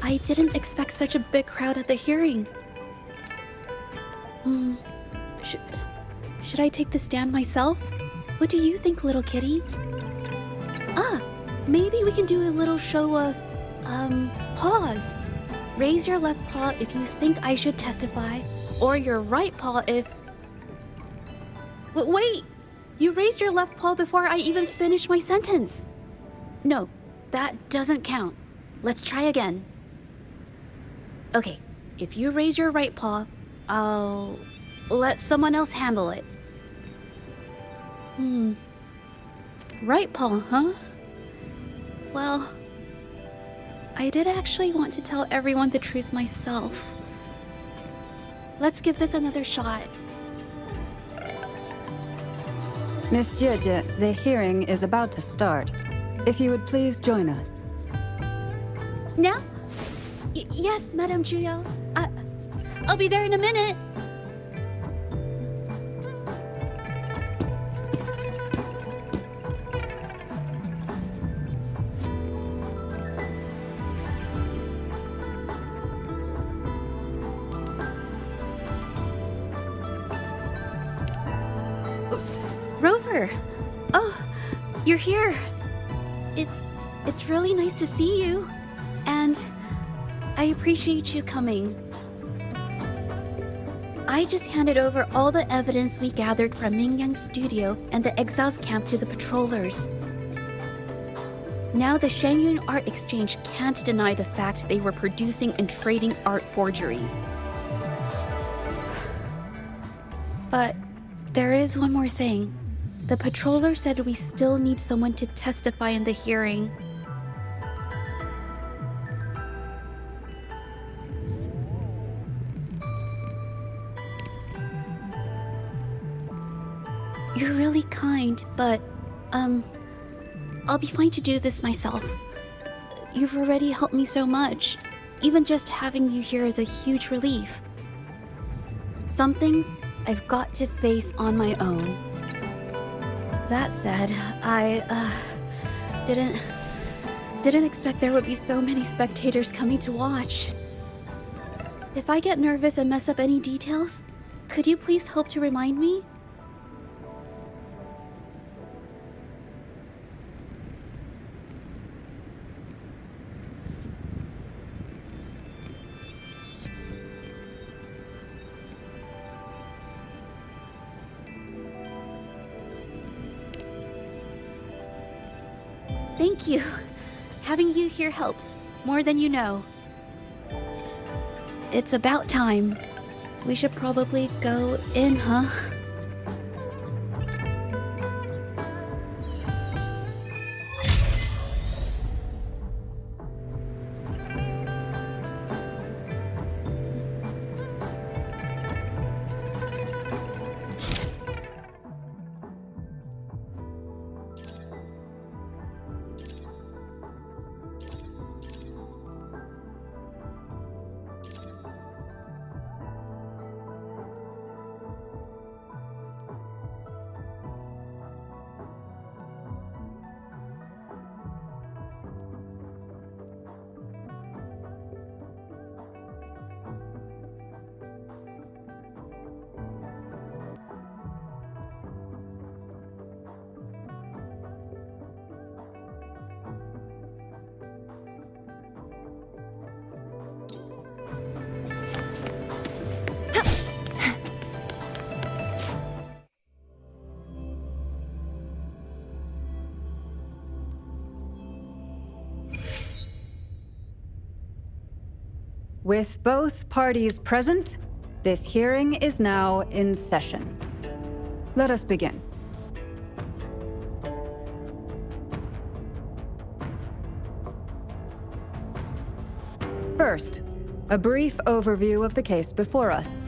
I didn't expect such a big crowd at the hearing. Should I take the stand myself? What do you think, little kitty? Maybe we can do a little show of, paws. Raise your left paw if you think I should testify, or your right paw if... Wait! You raised your left paw before I even finished my sentence. No, that doesn't count. Let's try again. Okay, if you raise your right paw, I'll let someone else handle it. Right paw, huh? Well, I did actually want to tell everyone the truth myself. Let's give this another shot. Miss Zhezhi, the hearing is about to start. If you would please join us. Now? Yes, Madame Juyo. I'll be there in a minute. Rover! Oh, you're here. It's really nice to see you. And I appreciate you coming. I just handed over all the evidence we gathered from Mingyang's studio and the exiles camp to the patrollers. Now the Shangyun Art Exchange can't deny the fact they were producing and trading art forgeries. But there is one more thing. The patroller said we still need someone to testify in the hearing. You're really kind, but, I'll be fine to do this myself. You've already helped me so much. Even just having you here is a huge relief. Some things I've got to face on my own. That said, I, didn't expect there would be so many spectators coming to watch. If I get nervous and mess up any details, could you please help to remind me? Thank you. Having you here helps, more than you know. It's about time. We should probably go in, huh? With both parties present, this hearing is now in session. Let us begin. First, a brief overview of the case before us.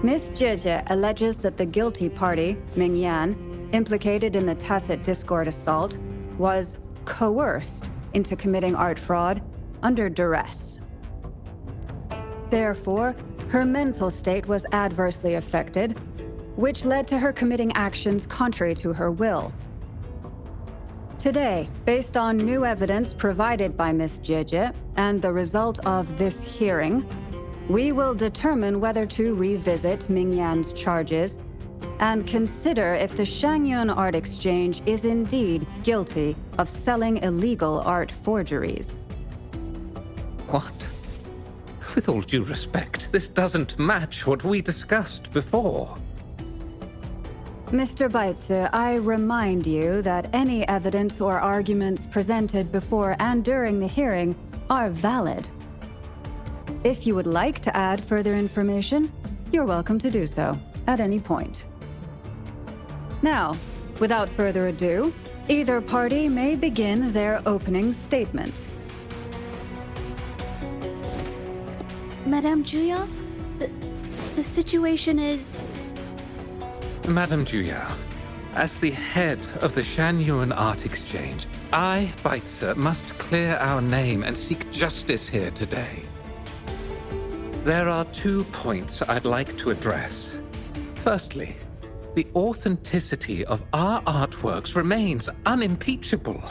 Miss Zhezhi alleges that the guilty party, Mingyan, implicated in the tacit discord assault, was coerced into committing art fraud under duress. Therefore, her mental state was adversely affected, which led to her committing actions contrary to her will. Today, based on new evidence provided by Miss Zhezhi and the result of this hearing, we will determine whether to revisit Mingyan's charges and consider if the Shangyun Art Exchange is indeed guilty of selling illegal art forgeries. What? With all due respect, this doesn't match what we discussed before. Mr. Baitze, I remind you that any evidence or arguments presented before and during the hearing are valid. If you would like to add further information, you're welcome to do so at any point. Now, without further ado, either party may begin their opening statement. Madame Juya, the situation is... Madame Juya, as the head of the Shanyuan Art Exchange, I, Baitze, must clear our name and seek justice here today. There are 2 points I'd like to address. Firstly, the authenticity of our artworks remains unimpeachable.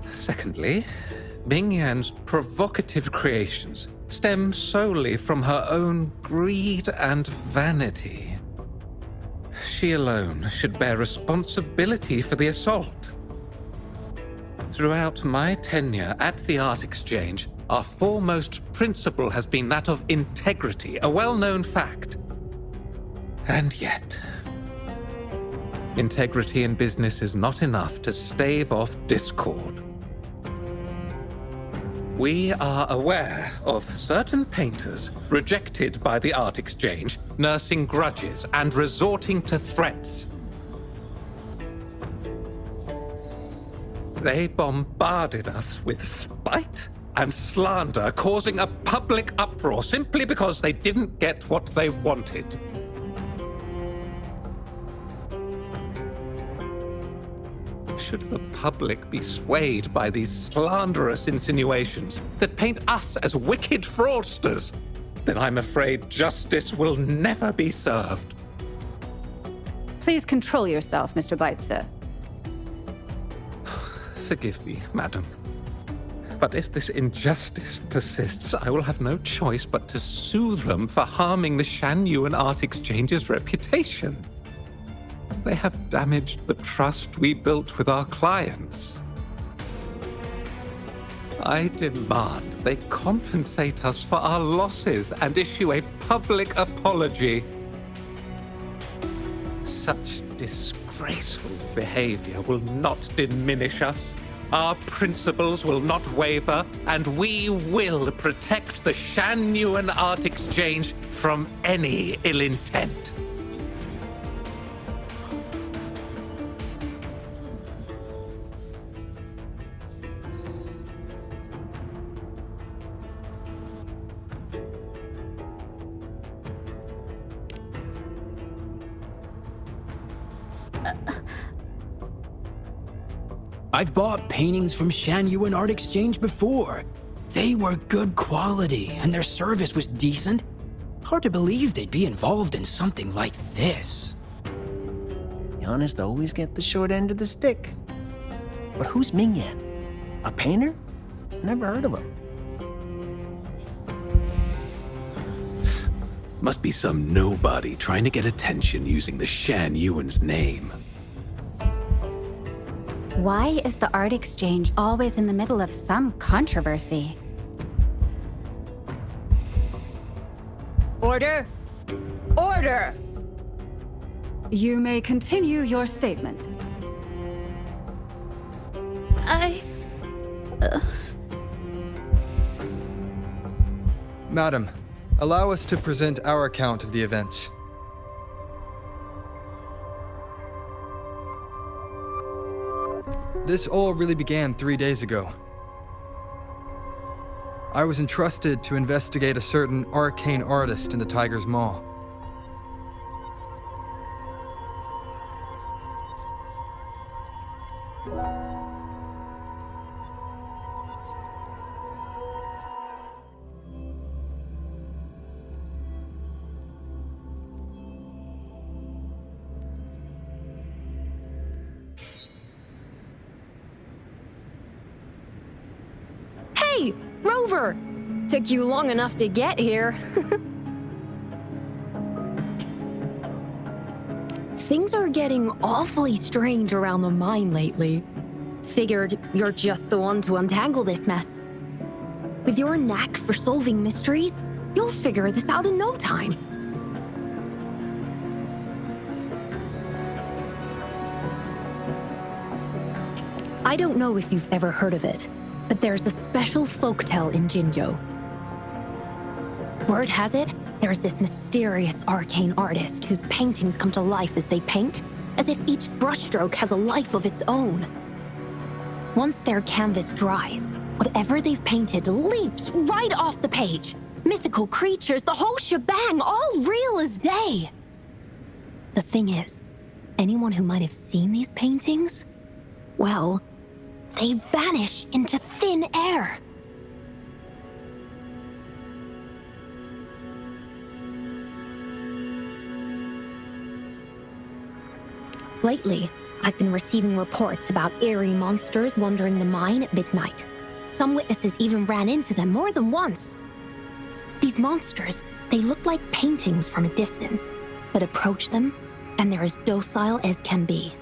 Secondly, Mingyan's provocative creations stem solely from her own greed and vanity. She alone should bear responsibility for the assault. Throughout my tenure at the Art Exchange, our foremost principle has been that of integrity, a well-known fact. And yet, integrity in business is not enough to stave off discord. We are aware of certain painters rejected by the Art Exchange, nursing grudges and resorting to threats. They bombarded us with spite and slander, causing a public uproar simply because they didn't get what they wanted. Should the public be swayed by these slanderous insinuations that paint us as wicked fraudsters, then I'm afraid justice will never be served. Please control yourself, Mr. Baitze. Forgive me, madam. But if this injustice persists, I will have no choice but to sue them for harming the Shanyuan Art Exchange's reputation. They have damaged the trust we built with our clients. I demand they compensate us for our losses and issue a public apology. Such disgraceful behavior will not diminish us. Our principles will not waver, and we will protect the Shanyuan Art Exchange from any ill intent. I've bought paintings from Shanyuan Art Exchange before. They were good quality, and their service was decent. Hard to believe they'd be involved in something like this. The honest always get the short end of the stick. But who's Mingyan? A painter? Never heard of him. Must be some nobody trying to get attention using the Shanyuan's name. Why is the Art Exchange always in the middle of some controversy? Order! Order! You may continue your statement. Madam, allow us to present our account of the events. This all really began 3 days ago. I was entrusted to investigate a certain arcane artist in the Tiger's Maw. Hey, Rover! Took you long enough to get here. Things are getting awfully strange around the mine lately. Figured you're just the one to untangle this mess. With your knack for solving mysteries, you'll figure this out in no time. I don't know if you've ever heard of it, but there's a special folktale in Jinzhou. Word has it, there's this mysterious arcane artist whose paintings come to life as they paint, as if each brushstroke has a life of its own. Once their canvas dries, whatever they've painted leaps right off the page. Mythical creatures, the whole shebang, all real as day. The thing is, anyone who might have seen these paintings, well, they vanish into thin air. Lately, I've been receiving reports about eerie monsters wandering the mine at midnight. Some witnesses even ran into them more than once. These monsters, they look like paintings from a distance, but approach them, and they're as docile as can be.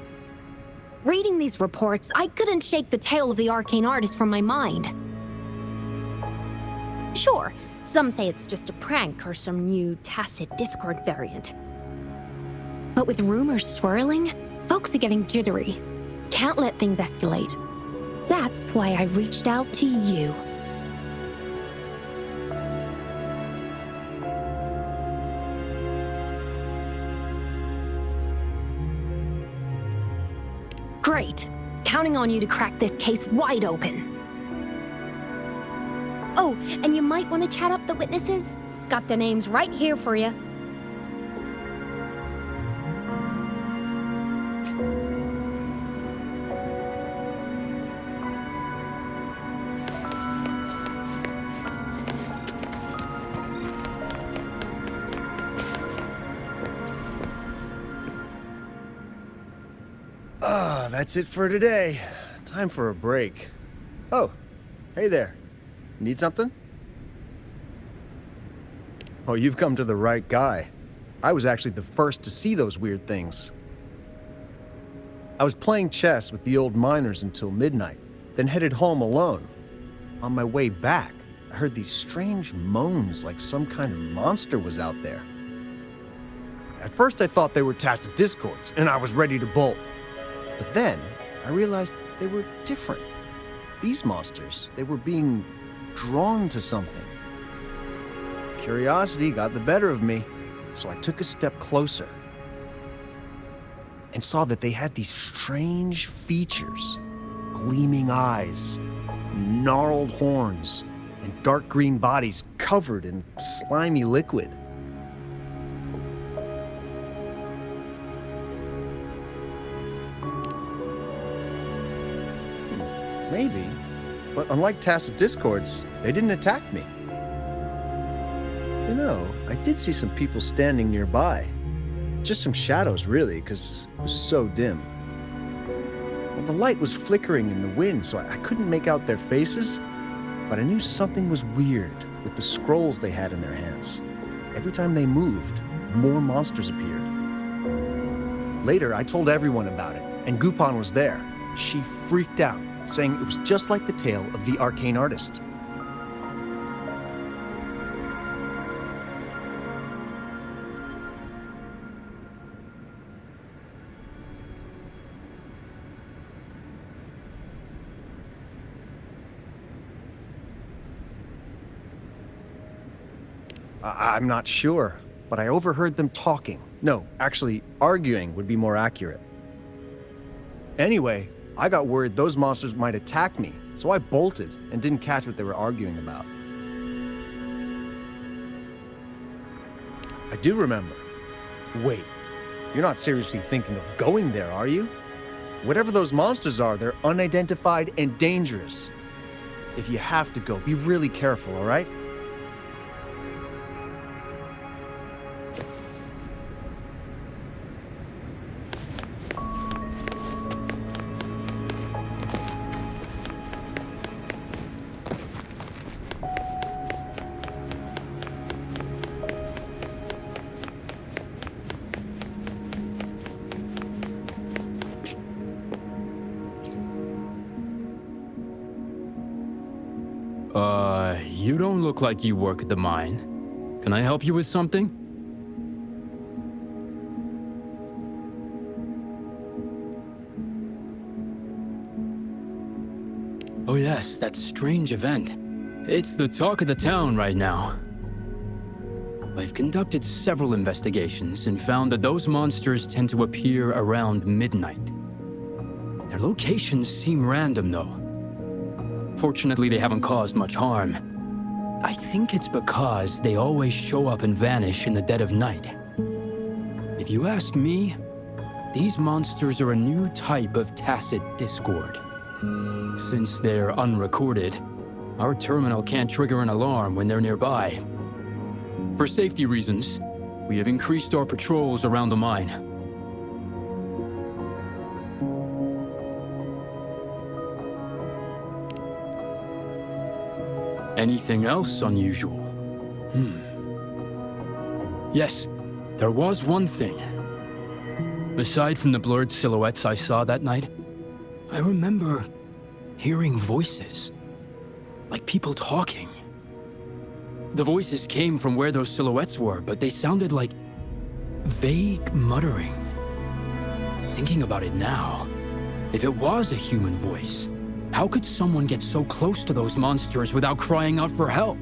Reading these reports, I couldn't shake the tale of the arcane artist from my mind. Sure, some say it's just a prank or some new tacit Discord variant. But with rumors swirling, folks are getting jittery. Can't let things escalate. That's why I reached out to you. Great. Counting on you to crack this case wide open. Oh, and you might want to chat up the witnesses. Got their names right here for you. That's it for today. Time for a break. Oh, hey there. Need something? Oh, you've come to the right guy. I was actually the first to see those weird things. I was playing chess with the old miners until midnight, then headed home alone. On my way back, I heard these strange moans like some kind of monster was out there. At first I thought they were tacit discords, and I was ready to bolt. But then, I realized they were different. These monsters, they were being drawn to something. Curiosity got the better of me, so I took a step closer and saw that they had these strange features. Gleaming eyes, gnarled horns, and dark green bodies covered in slimy liquid. Maybe, but unlike tacit discords, they didn't attack me. You know, I did see some people standing nearby. Just some shadows, really, because it was so dim. Well, the light was flickering in the wind, so I couldn't make out their faces, but I knew something was weird with the scrolls they had in their hands. Every time they moved, more monsters appeared. Later, I told everyone about it, and Gupan was there. She freaked out, saying it was just like the tale of the arcane artist. I'm not sure, but I overheard them talking. No, actually, arguing would be more accurate. Anyway, I got worried those monsters might attack me, so I bolted and didn't catch what they were arguing about. I do remember. Wait, you're not seriously thinking of going there, are you? Whatever those monsters are, they're unidentified and dangerous. If you have to go, be really careful, all right? You don't look like you work at the mine. Can I help you with something? Oh yes, that strange event. It's the talk of the town right now. I've conducted several investigations and found that those monsters tend to appear around midnight. Their locations seem random, though. Fortunately, they haven't caused much harm. I think it's because they always show up and vanish in the dead of night. If you ask me, these monsters are a new type of tacit discord. Since they're unrecorded, our terminal can't trigger an alarm when they're nearby. For safety reasons, we have increased our patrols around the mine. Anything else unusual? Yes, there was one thing. Aside from the blurred silhouettes I saw that night, I remember hearing voices, like people talking. The voices came from where those silhouettes were, but they sounded like vague muttering. Thinking about it now, if it was a human voice, how could someone get so close to those monsters without crying out for help?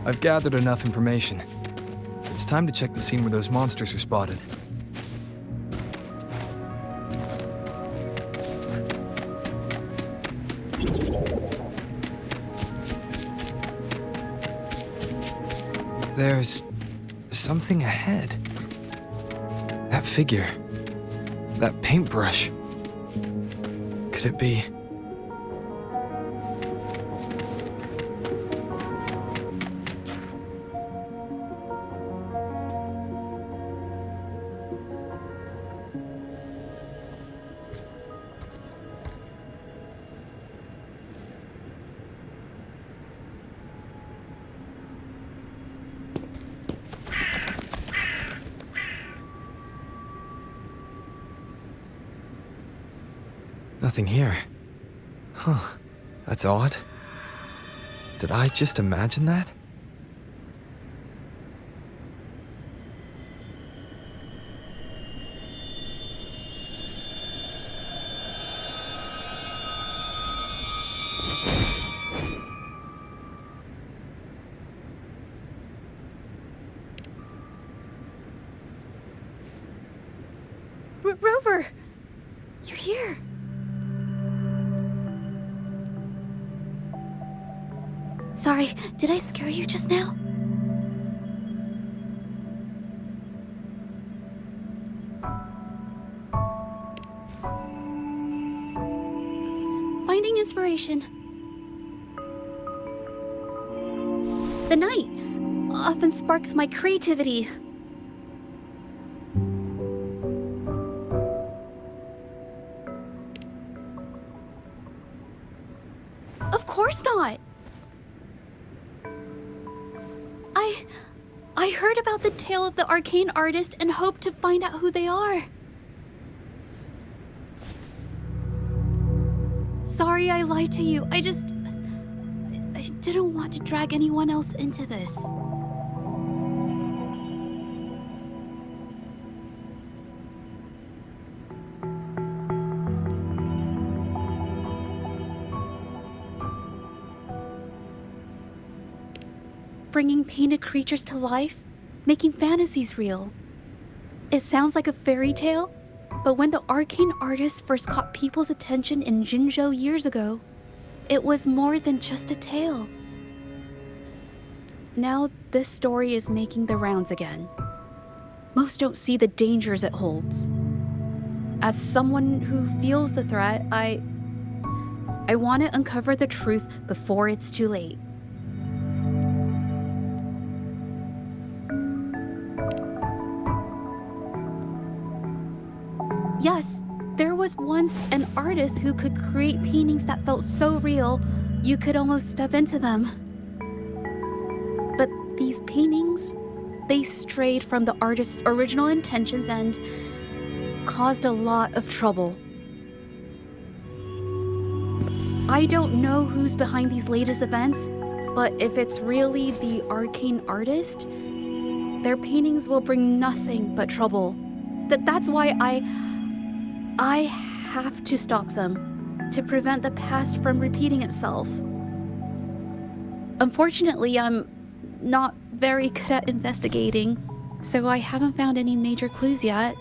I've gathered enough information. It's time to check the scene where those monsters were spotted. There's something ahead. That figure. That paintbrush. Could it be? Nothing here. Huh. That's odd. Did I just imagine that? Rover! You're here! Sorry, did I scare you just now? Finding inspiration. The night often sparks my creativity. Of course not! I heard about the tale of the arcane artist and hoped to find out who they are. Sorry I lied to you. I didn't want to drag anyone else into this. Bringing painted creatures to life, making fantasies real. It sounds like a fairy tale, but when the arcane artist first caught people's attention in Jinzhou years ago, it was more than just a tale. Now this story is making the rounds again. Most don't see the dangers it holds. As someone who feels the threat, I want to uncover the truth before it's too late. Yes, there was once an artist who could create paintings that felt so real, you could almost step into them. But these paintings, they strayed from the artist's original intentions and caused a lot of trouble. I don't know who's behind these latest events, but if it's really the arcane artist, their paintings will bring nothing but trouble. That's why I have to stop them, to prevent the past from repeating itself. Unfortunately, I'm not very good at investigating, so I haven't found any major clues yet.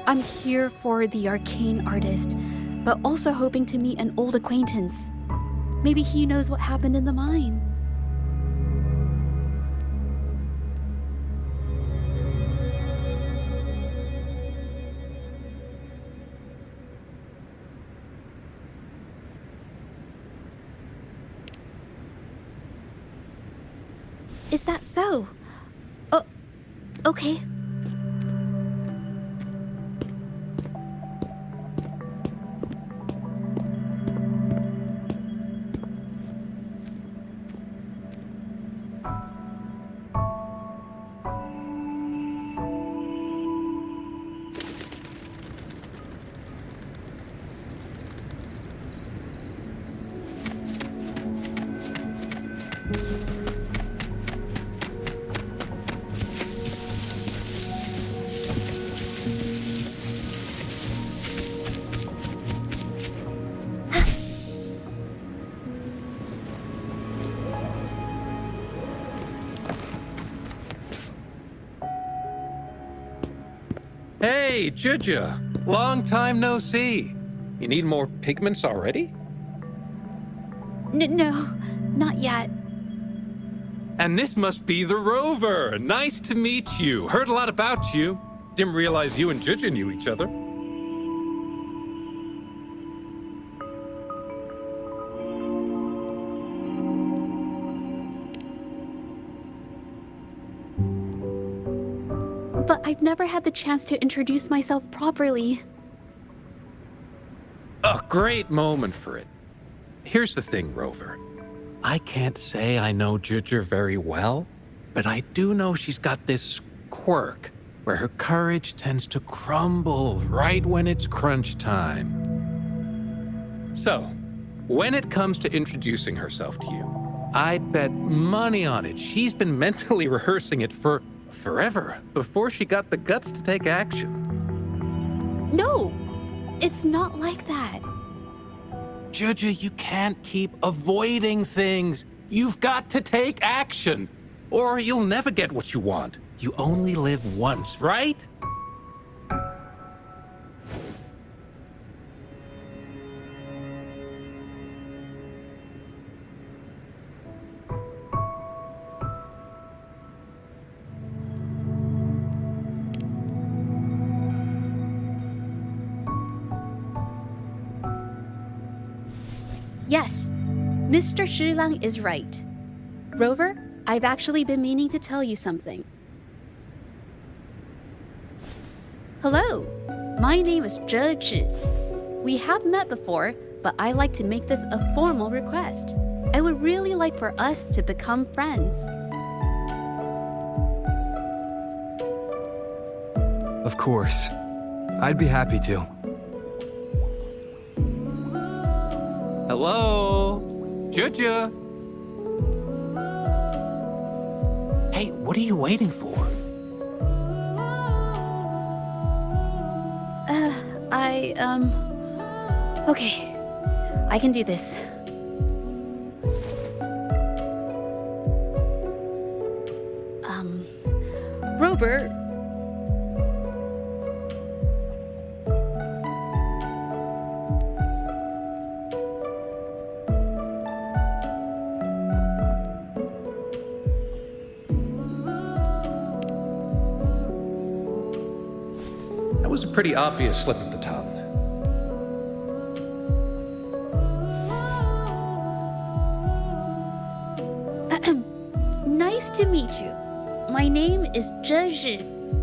I'm here for the arcane artist, but also hoping to meet an old acquaintance. Maybe he knows what happened in the mine. Is that so? Oh, okay. Hey, Zhezhi! Long time no see. You need more pigments already? No, not yet. And this must be the Rover. Nice to meet you. Heard a lot about you. Didn't realize you and Zhezhi knew each other. But I've never had the chance to introduce myself properly. A great moment for it. Here's the thing, Rover. I can't say I know Zhezhi very well, but I do know she's got this quirk where her courage tends to crumble right when it's crunch time. So, when it comes to introducing herself to you, I'd bet money on it she's been mentally rehearsing it for forever before she got the guts to take action. No, it's not like that. Zhezhi, you can't keep avoiding things. You've got to take action, or you'll never get what you want. You only live once, right? Yes, Mr. Shilang is right. Rover, I've actually been meaning to tell you something. Hello, my name is Zhezhi. We have met before, but I like to make this a formal request. I would really like for us to become friends. Of course. I'd be happy to. Hello? Zhezhi? Hey, what are you waiting for? Okay, I can do this. Robert. That was a pretty obvious slip of the tongue. Nice to meet you. My name is Zhezhi.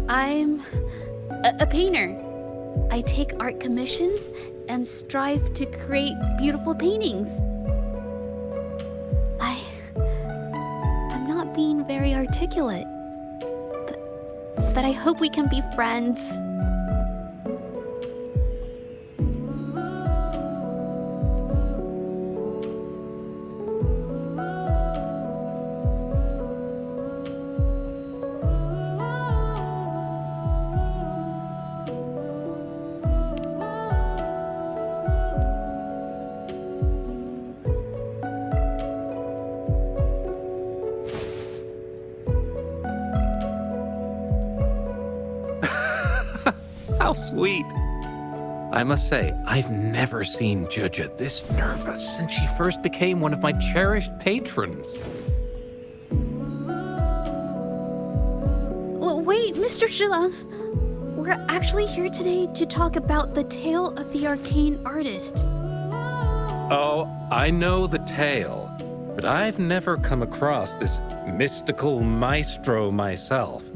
I'm a painter. I take art commissions and strive to create beautiful paintings. I'm not being very articulate, but I hope we can be friends. How sweet. I must say, I've never seen Zhezhi this nervous since she first became one of my cherished patrons. Well, wait, Mr. Zhilang. We're actually here today to talk about the tale of the arcane artist. Oh, I know the tale, but I've never come across this mystical maestro myself.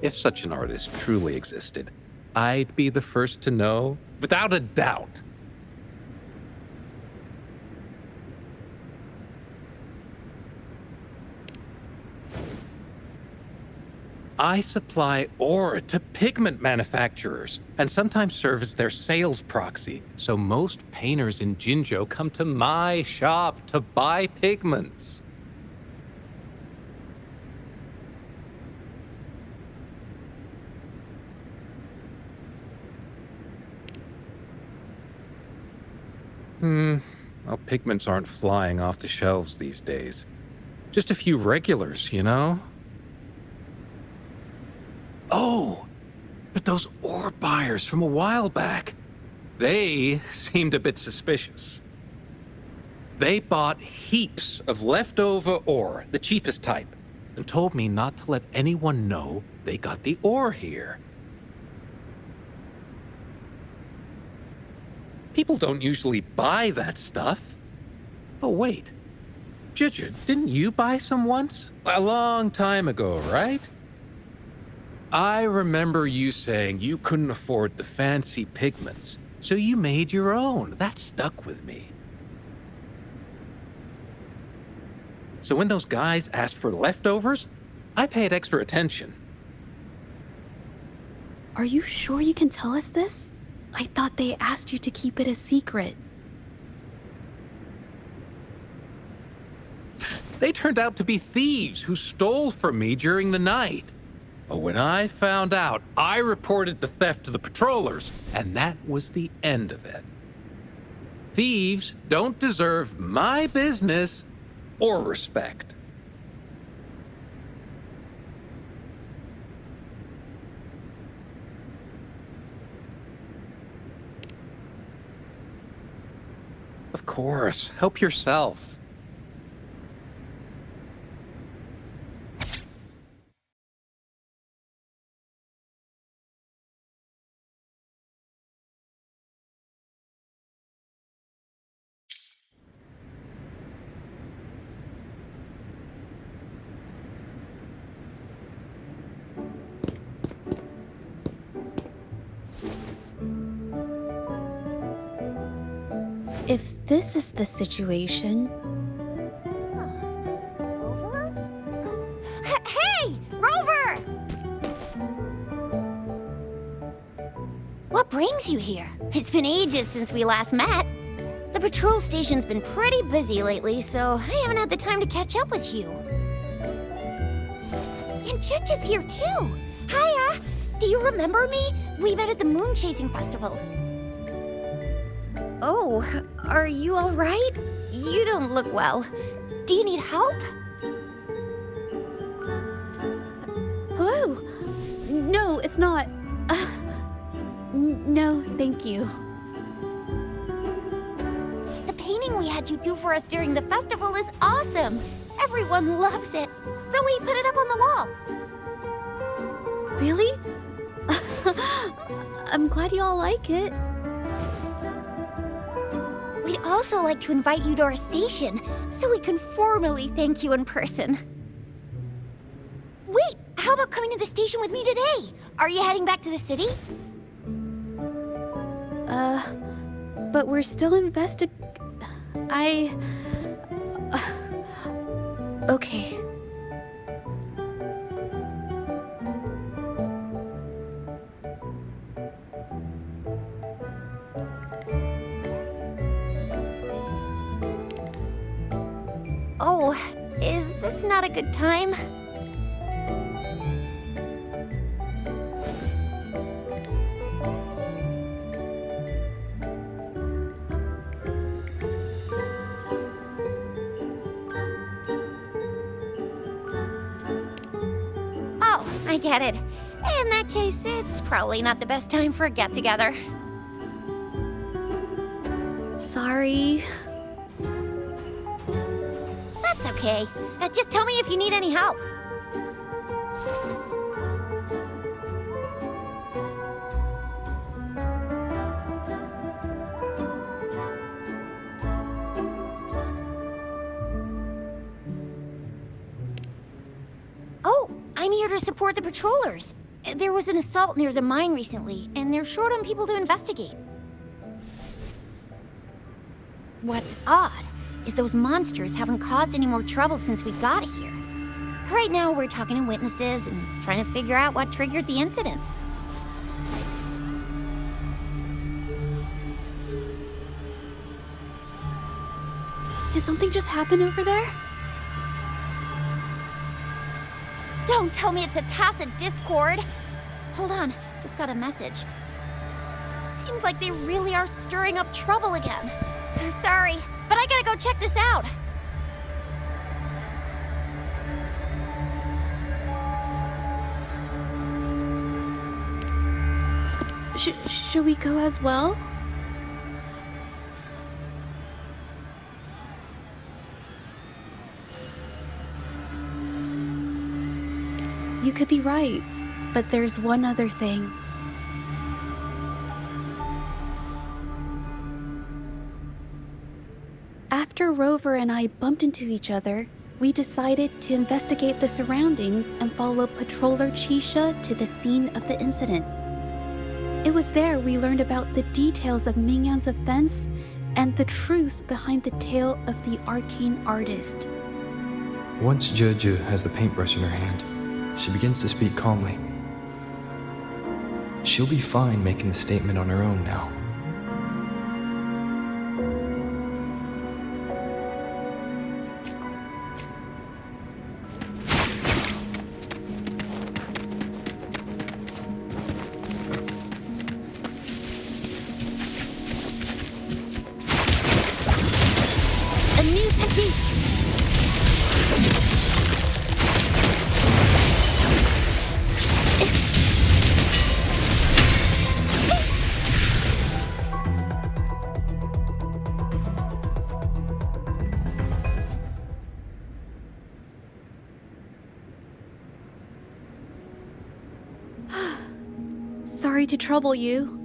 If such an artist truly existed, I'd be the first to know, without a doubt. I supply ore to pigment manufacturers and sometimes serve as their sales proxy, so most painters in Jinzhou come to my shop to buy pigments. Well, pigments aren't flying off the shelves these days. Just a few regulars, you know? Oh, but those ore buyers from a while back, they seemed a bit suspicious. They bought heaps of leftover ore, the cheapest type, and told me not to let anyone know they got the ore here. People don't usually buy that stuff. Oh, wait. Zhezhi, didn't you buy some once? A long time ago, right? I remember you saying you couldn't afford the fancy pigments, so you made your own. That stuck with me. So when those guys asked for leftovers, I paid extra attention. Are you sure you can tell us this? I thought they asked you to keep it a secret. They turned out to be thieves who stole from me during the night. But when I found out, I reported the theft to the patrollers, and that was the end of it. Thieves don't deserve my business or respect. Of course, help yourself. If this is the situation... Rover? Hey! Rover! What brings you here? It's been ages since we last met. The patrol station's been pretty busy lately, so I haven't had the time to catch up with you. And Zhezhi's here too. Hiya! Do you remember me? We met at the Moon Chasing Festival. Oh, are you all right? You don't look well. Do you need help? Hello? No, it's not. No, thank you. The painting we had you do for us during the festival is awesome. Everyone loves it, so we put it up on the wall. Really? I'm glad you all like it. We'd also like to invite you to our station, so we can formally thank you in person. Wait, how about coming to the station with me today? Are you heading back to the city? But we're still okay. Oh, is this not a good time? Oh, I get it. In that case, it's probably not the best time for a get-together. Sorry. That's okay. Just tell me if you need any help. Oh, I'm here to support the patrollers. There was an assault near the mine recently, and they're short on people to investigate. What's odd is those monsters haven't caused any more trouble since we got here. Right now, we're talking to witnesses and trying to figure out what triggered the incident. Did something just happen over there? Don't tell me it's a tacit discord! Hold on, just got a message. Seems like they really are stirring up trouble again. Sorry, but I gotta go check this out. Should we go as well? You could be right, but there's one other thing. After Rover and I bumped into each other, we decided to investigate the surroundings and follow Patroller Chisha to the scene of the incident. It was there we learned about the details of Mingyan's offense and the truth behind the tale of the arcane artist. Once Zhezhi has the paintbrush in her hand, she begins to speak calmly. She'll be fine making the statement on her own now. A new technique! Sorry to trouble you.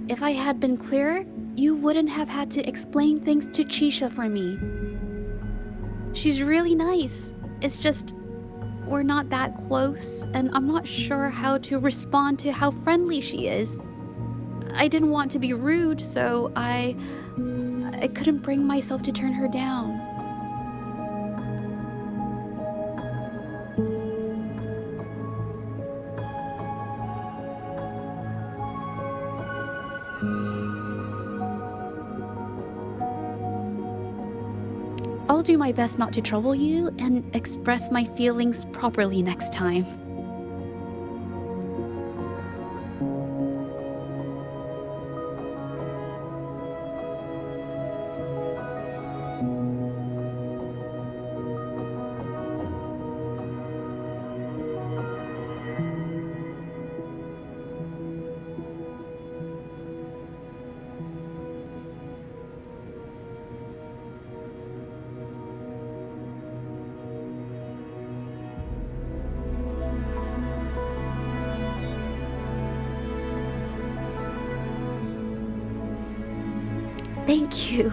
If I had been clearer, you wouldn't have had to explain things to Chisha for me. She's really nice. It's just, we're not that close, and I'm not sure how to respond to how friendly she is. I didn't want to be rude, so I couldn't bring myself to turn her down. I'll do my best not to trouble you and express my feelings properly next time. Thank you.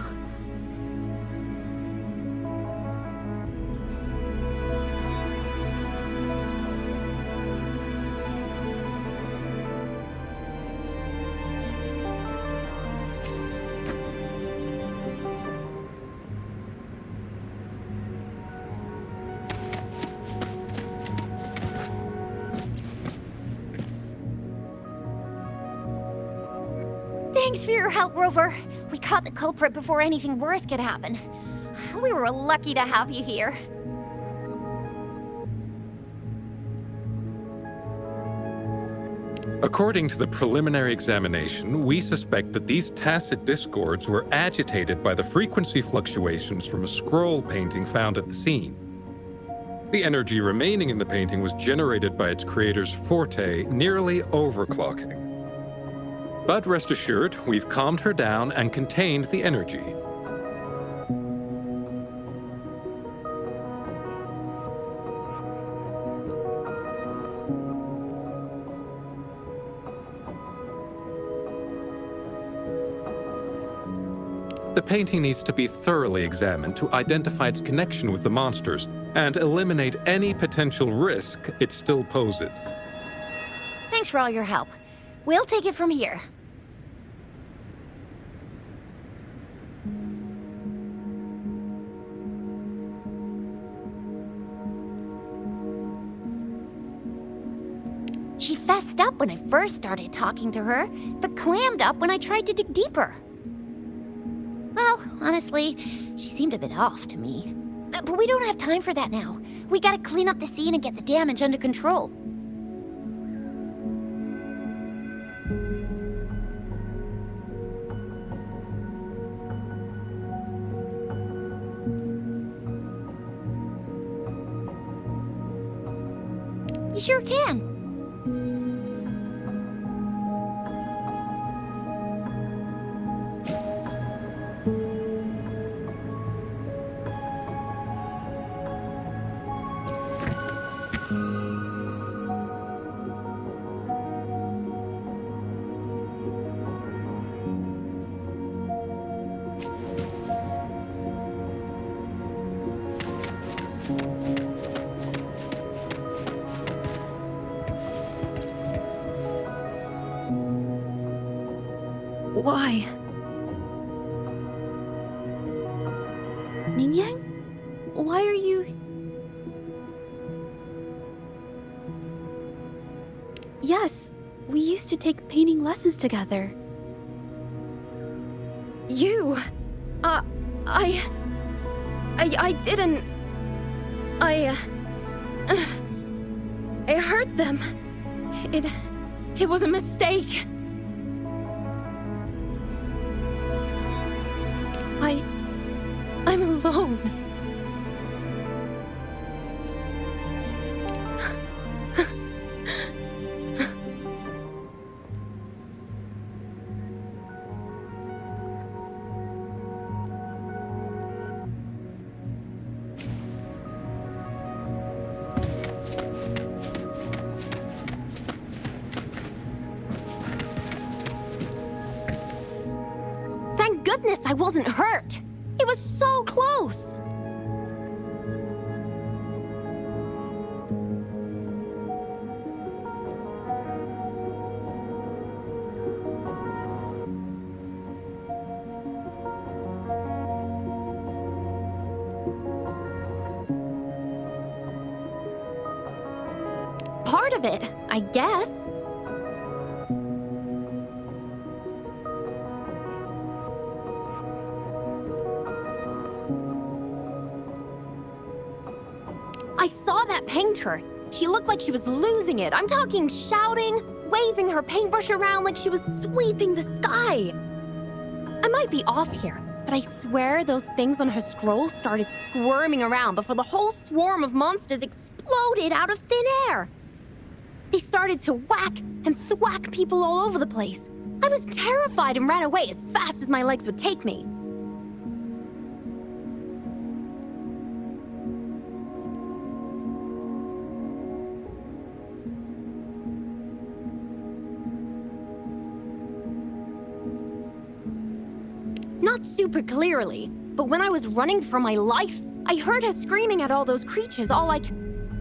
Thanks for your help, Rover. We caught the culprit before anything worse could happen. We were lucky to have you here. According to the preliminary examination, we suspect that these tacit discords were agitated by the frequency fluctuations from a scroll painting found at the scene. The energy remaining in the painting was generated by its creator's forte, nearly overclocking. But rest assured, we've calmed her down and contained the energy. The painting needs to be thoroughly examined to identify its connection with the monsters and eliminate any potential risk it still poses. Thanks for all your help. We'll take it from here. She fessed up when I first started talking to her, but clammed up when I tried to dig deeper. Well, honestly, she seemed a bit off to me. But we don't have time for that now. We gotta clean up the scene and get the damage under control. You sure can. Why? Mingyang? Why are you... Yes, we used to take painting lessons together. You... I didn't... I hurt them. It was a mistake. I'm alone. Thank goodness I wasn't hurt. It was so close. Part of it, I guess. I saw that painter. She looked like she was losing it. I'm talking shouting, waving her paintbrush around like she was sweeping the sky. I might be off here, but I swear those things on her scroll started squirming around before the whole swarm of monsters exploded out of thin air. They started to whack and thwack people all over the place. I was terrified and ran away as fast as my legs would take me. Not super clearly, but when I was running for my life, I heard her screaming at all those creatures, all like,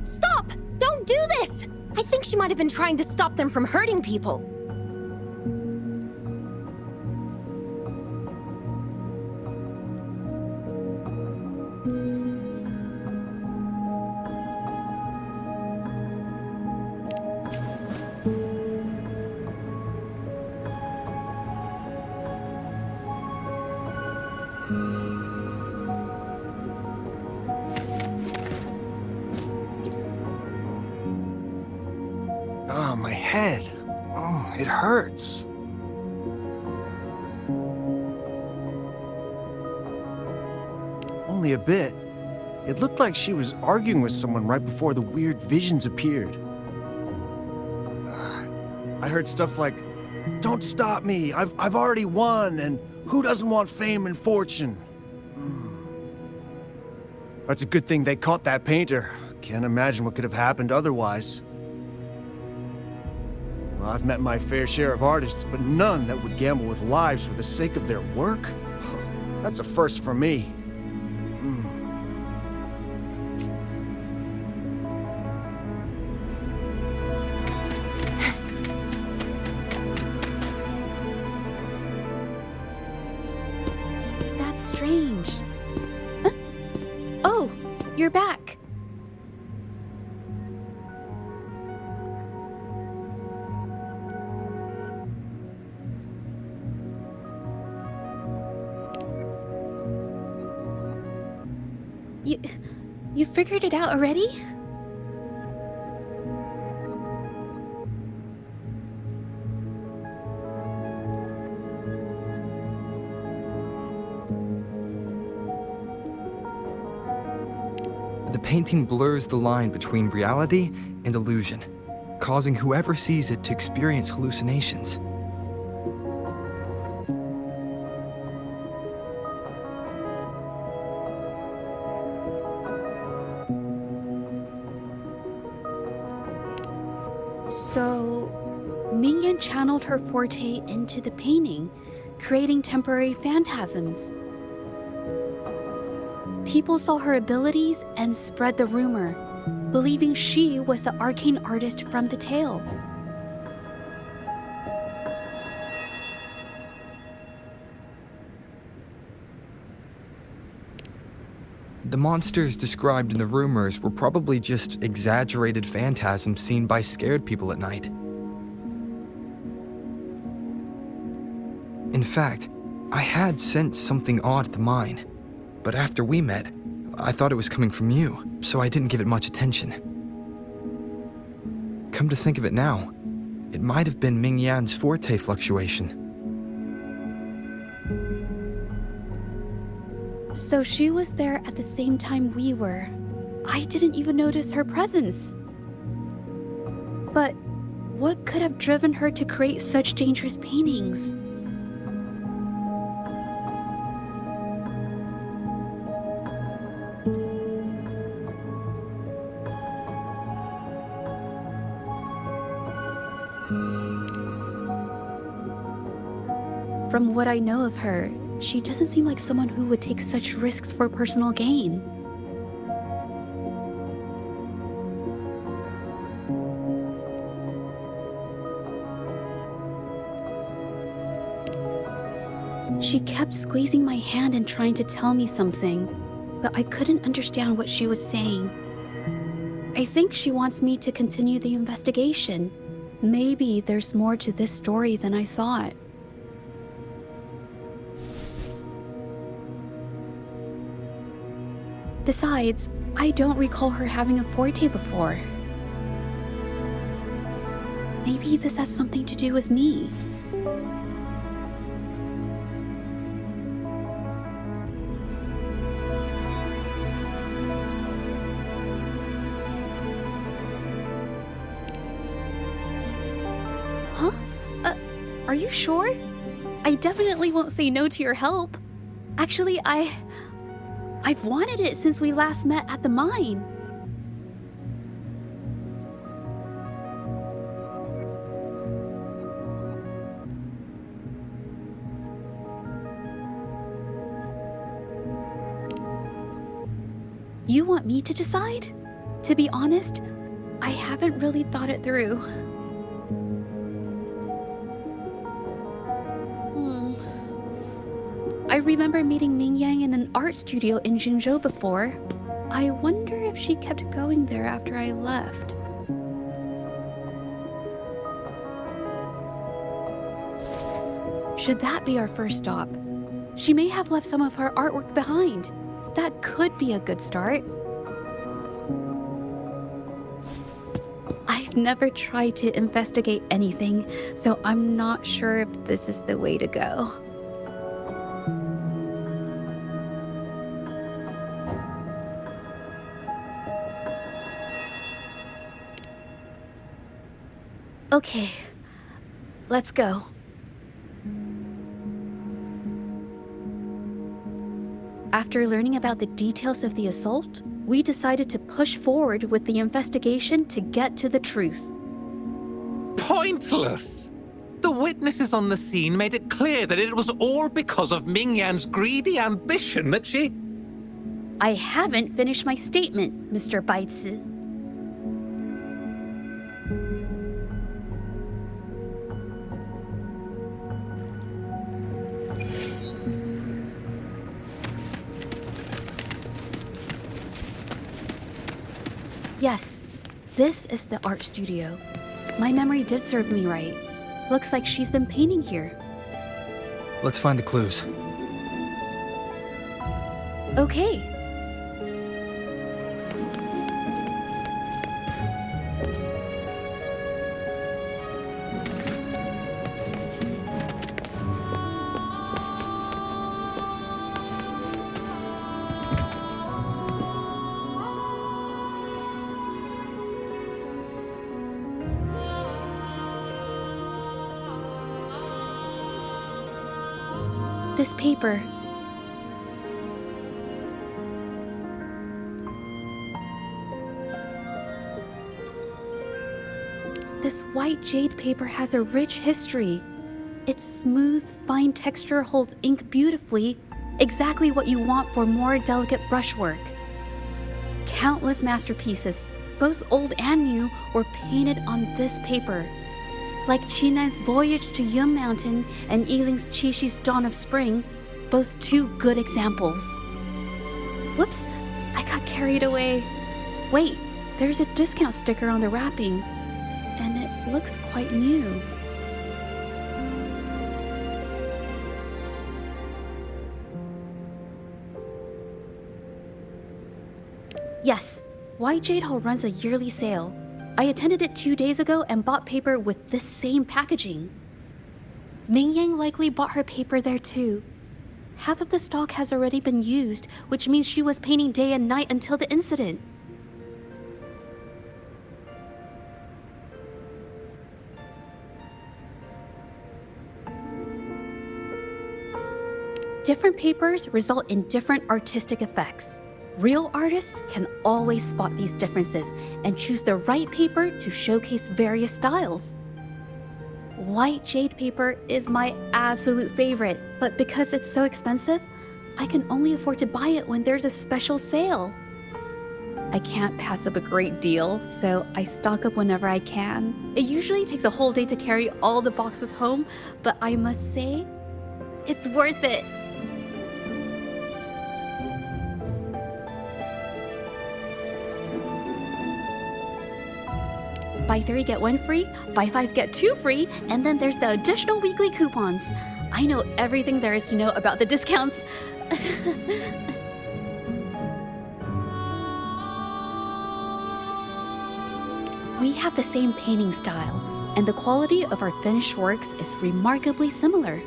"Stop! Don't do this!" I think she might have been trying to stop them from hurting people. Oh, my head. Oh, it hurts. Only a bit. It looked like she was arguing with someone right before the weird visions appeared. I heard stuff like, "Don't stop me, I've already won, and who doesn't want fame and fortune?" That's a good thing they caught that painter. Can't imagine what could have happened otherwise. Well, I've met my fair share of artists, but none that would gamble with lives for the sake of their work? That's a first for me. That's strange. Huh? Oh, you're back. You figured it out already? The painting blurs the line between reality and illusion, causing whoever sees it to experience hallucinations. So, Mingyan channeled her forte into the painting, creating temporary phantasms. People saw her abilities and spread the rumor, believing she was the arcane artist from the tale. The monsters described in the rumors were probably just exaggerated phantasms seen by scared people at night. In fact, I had sensed something odd at the mine, but after we met, I thought it was coming from you, so I didn't give it much attention. Come to think of it now, it might have been Ming Yan's forte fluctuation. So she was there at the same time we were. I didn't even notice her presence. But what could have driven her to create such dangerous paintings? From what I know of her, she doesn't seem like someone who would take such risks for personal gain. She kept squeezing my hand and trying to tell me something, but I couldn't understand what she was saying. I think she wants me to continue the investigation. Maybe there's more to this story than I thought. Besides, I don't recall her having a forte before. Maybe this has something to do with me. Huh? Are you sure? I definitely won't say no to your help. Actually, I've wanted it since we last met at the mine. You want me to decide? To be honest, I haven't really thought it through. I remember meeting Mingyang in an art studio in Jinzhou before. I wonder if she kept going there after I left. Should that be our first stop? She may have left some of her artwork behind. That could be a good start. I've I've never tried to investigate anything, so I'm not sure if this is the way to go. Okay, let's go. After learning about the details of the assault, we decided to push forward with the investigation to get to the truth. Pointless! The witnesses on the scene made it clear that it was all because of Mingyan's greedy ambition that she... I haven't finished my statement, Mr. Baizi. Yes, this is the art studio. My memory did serve me right. Looks like she's been painting here. Let's find the clues. Okay. This paper. This white jade paper has a rich history. Its smooth, fine texture holds ink beautifully, exactly what you want for more delicate brushwork. Countless masterpieces, both old and new, were painted on this paper. Like Qinan's Voyage to Yun Mountain and Yiling's Qixi's Dawn of Spring, both two good examples. Whoops, I got carried away. Wait, there's a discount sticker on the wrapping, and it looks quite new. Yes, White Jade Hall runs a yearly sale. I attended it 2 days ago and bought paper with this same packaging. Mingyang likely bought her paper there too. Half of the stock has already been used, which means she was painting day and night until the incident. Different papers result in different artistic effects. Real artists can always spot these differences and choose the right paper to showcase various styles. White jade paper is my absolute favorite, but because it's so expensive, I can only afford to buy it when there's a special sale. I can't pass up a great deal, so I stock up whenever I can. It usually takes a whole day to carry all the boxes home, but I must say, it's worth it. Buy 3, get 1 free, buy 5, get 2 free, and then there's the additional weekly coupons. I know everything there is to know about the discounts. We have the same painting style, and the quality of our finished works is remarkably similar.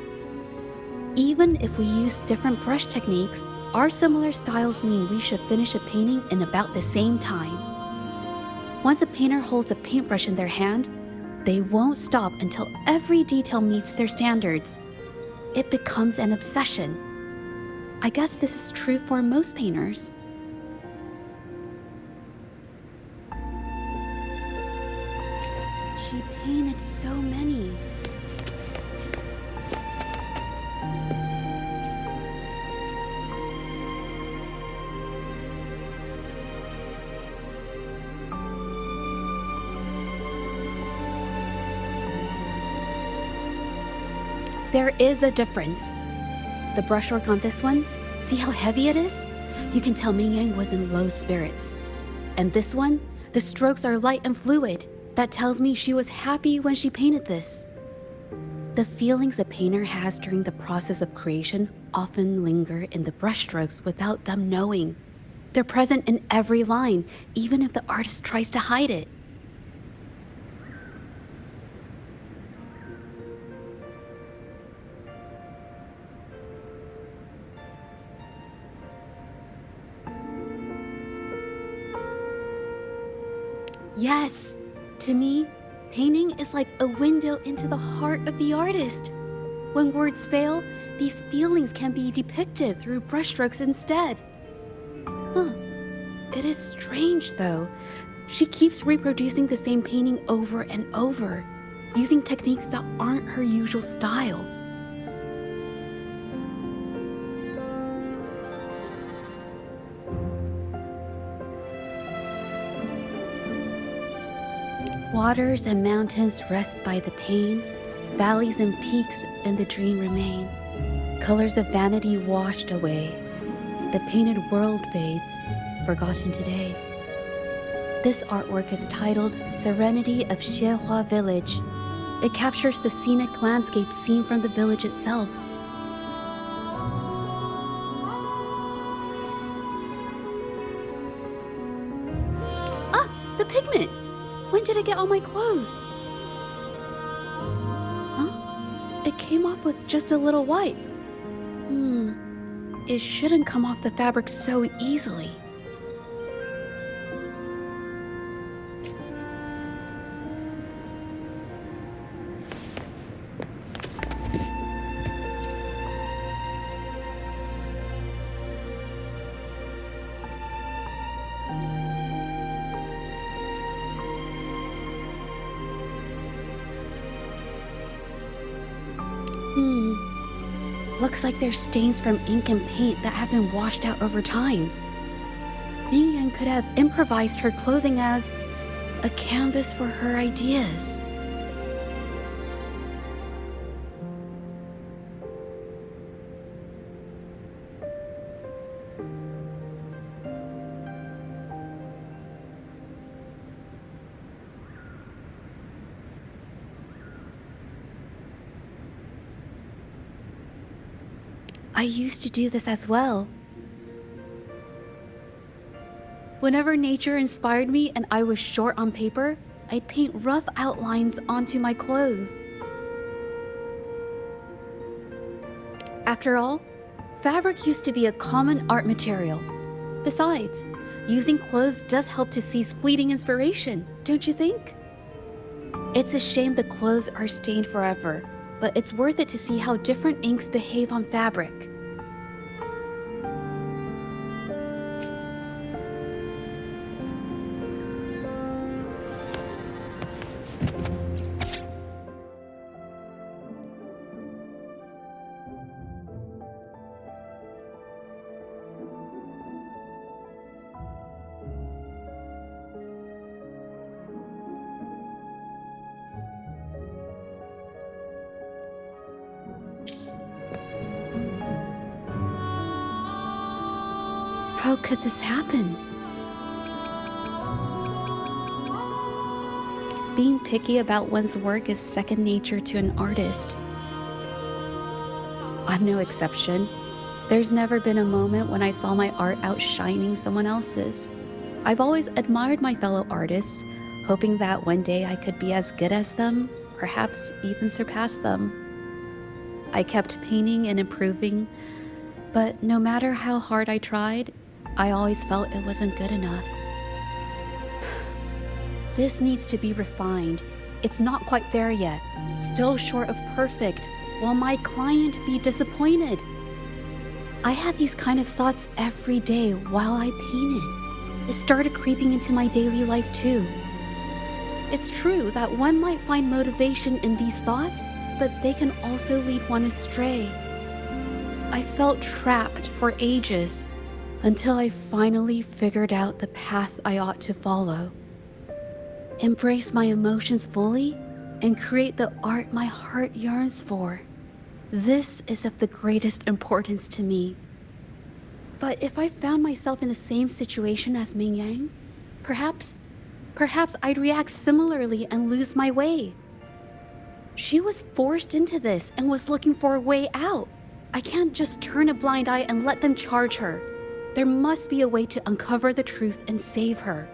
Even if we use different brush techniques, our similar styles mean we should finish a painting in about the same time. Once a painter holds a paintbrush in their hand, they won't stop until every detail meets their standards. It becomes an obsession. I guess this is true for most painters. She painted so many. There is a difference. The brushwork on this one, see how heavy it is? You can tell Mingyang was in low spirits. And this one, the strokes are light and fluid. That tells me she was happy when she painted this. The feelings a painter has during the process of creation often linger in the brushstrokes without them knowing. They're present in every line, even if the artist tries to hide it. Yes! To me, painting is like a window into the heart of the artist. When words fail, these feelings can be depicted through brushstrokes instead. Huh. It is strange, though. She keeps reproducing the same painting over and over, using techniques that aren't her usual style. Waters and mountains rest by the pain, valleys and peaks in the dream remain. Colors of vanity washed away, the painted world fades, forgotten today. This artwork is titled Serenity of Xiehua Village. It captures the scenic landscape seen from the village itself. Ah, the pigment! When did it get on my clothes? Huh? It came off with just a little wipe. It shouldn't come off the fabric so easily. Looks like there's stains from ink and paint that have been washed out over time. Ming could have improvised her clothing as a canvas for her ideas. I used to do this as well. Whenever nature inspired me and I was short on paper, I'd paint rough outlines onto my clothes. After all, fabric used to be a common art material. Besides, using clothes does help to seize fleeting inspiration, don't you think? It's a shame the clothes are stained forever, but it's worth it to see how different inks behave on fabric. How could this happen? Being picky about one's work is second nature to an artist. I'm no exception. There's never been a moment when I saw my art outshining someone else's. I've always admired my fellow artists, hoping that one day I could be as good as them, perhaps even surpass them. I kept painting and improving, but no matter how hard I tried, I always felt it wasn't good enough. This needs to be refined. It's not quite there yet. Still short of perfect. Will my client be disappointed? I had these kind of thoughts every day while I painted. It started creeping into my daily life too. It's true that one might find motivation in these thoughts, but they can also lead one astray. I felt trapped for ages, until I finally figured out the path I ought to follow. Embrace my emotions fully and create the art my heart yearns for. This is of the greatest importance to me. But if I found myself in the same situation as Ming Yang, perhaps I'd react similarly and lose my way. She was forced into this and was looking for a way out. I can't just turn a blind eye and let them charge her. There must be a way to uncover the truth and save her.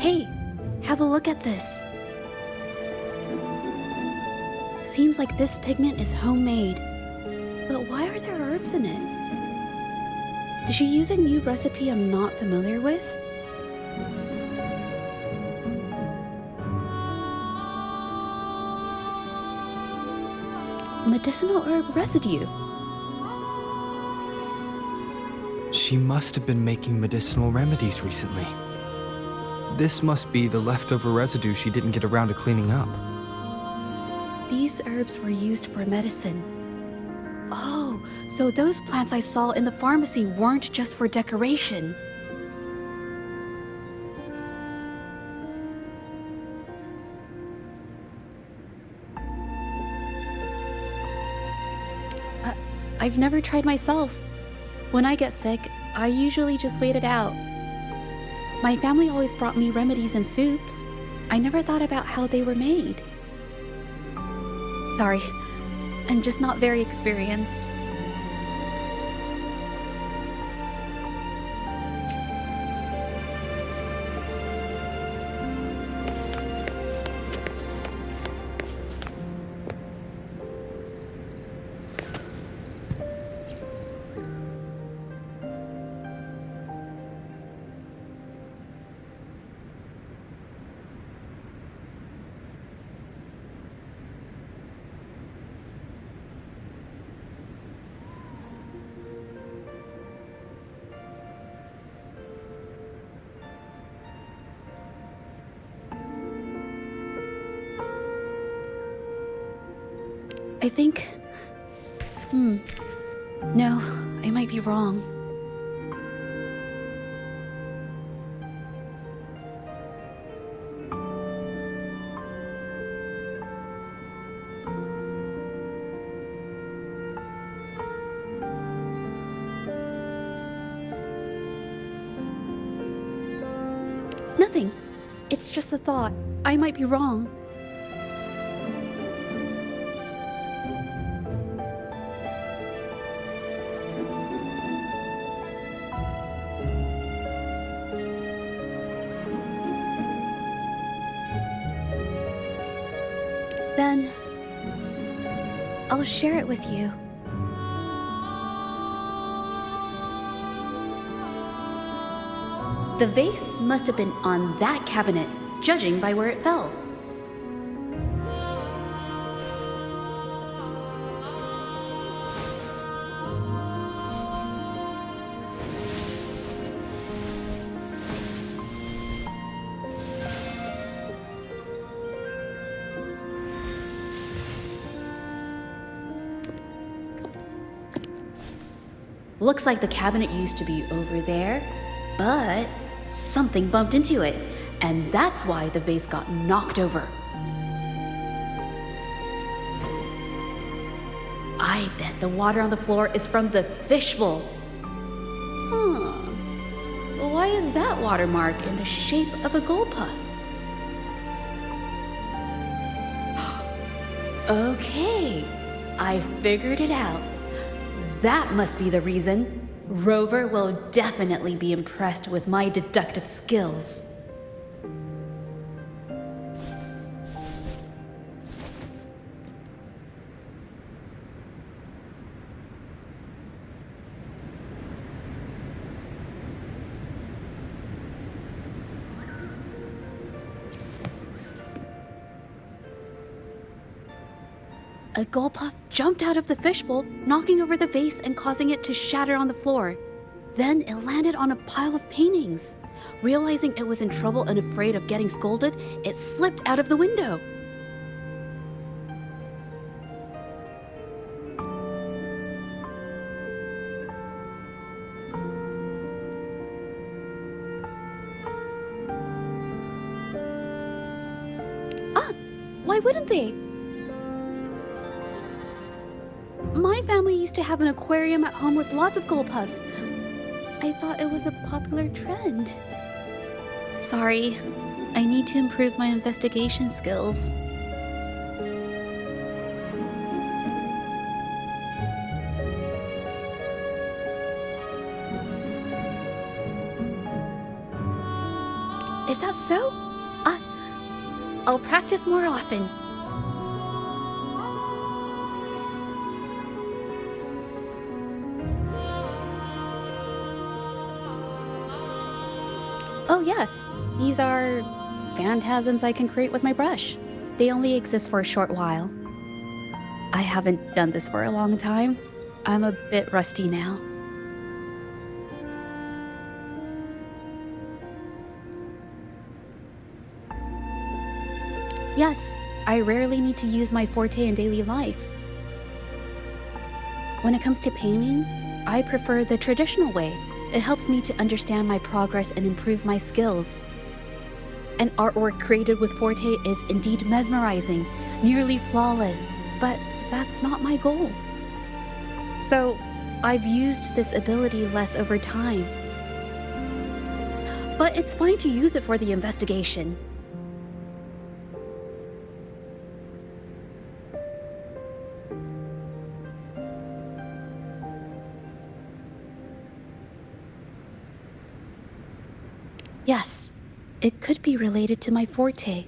Hey, have a look at this. Seems like this pigment is homemade. But why are there herbs in it? Did she use a new recipe I'm not familiar with? Medicinal herb residue. She must have been making medicinal remedies recently. This must be the leftover residue she didn't get around to cleaning up. These herbs were used for medicine. Oh, so those plants I saw in the pharmacy weren't just for decoration. I've never tried myself. When I get sick, I usually just wait it out. My family always brought me remedies and soups. I never thought about how they were made. Sorry, I'm just not very experienced. I think... No, I might be wrong. Nothing. It's just a thought. I might be wrong. Then, I'll share it with you. The vase must have been on that cabinet, judging by where it fell. Looks like the cabinet used to be over there, but something bumped into it, and that's why the vase got knocked over. I bet the water on the floor is from the fishbowl. Why is that watermark in the shape of a gold puff? Okay, I figured it out. That must be the reason. Rover will definitely be impressed with my deductive skills. A gold puff jumped out of the fishbowl, knocking over the vase and causing it to shatter on the floor. Then it landed on a pile of paintings. Realizing it was in trouble and afraid of getting scolded, it slipped out of the window. Why wouldn't they? My family used to have an aquarium at home with lots of gold puffs. I thought it was a popular trend. Sorry, I need to improve my investigation skills. Is that so? I'll practice more often. Oh yes, these are phantasms I can create with my brush. They only exist for a short while. I haven't done this for a long time. I'm a bit rusty now. Yes, I rarely need to use my forte in daily life. When it comes to painting, I prefer the traditional way. It helps me to understand my progress and improve my skills. An artwork created with forte is indeed mesmerizing, nearly flawless, but that's not my goal. So, I've used this ability less over time. But it's fine to use it for the investigation. Yes, it could be related to my forte.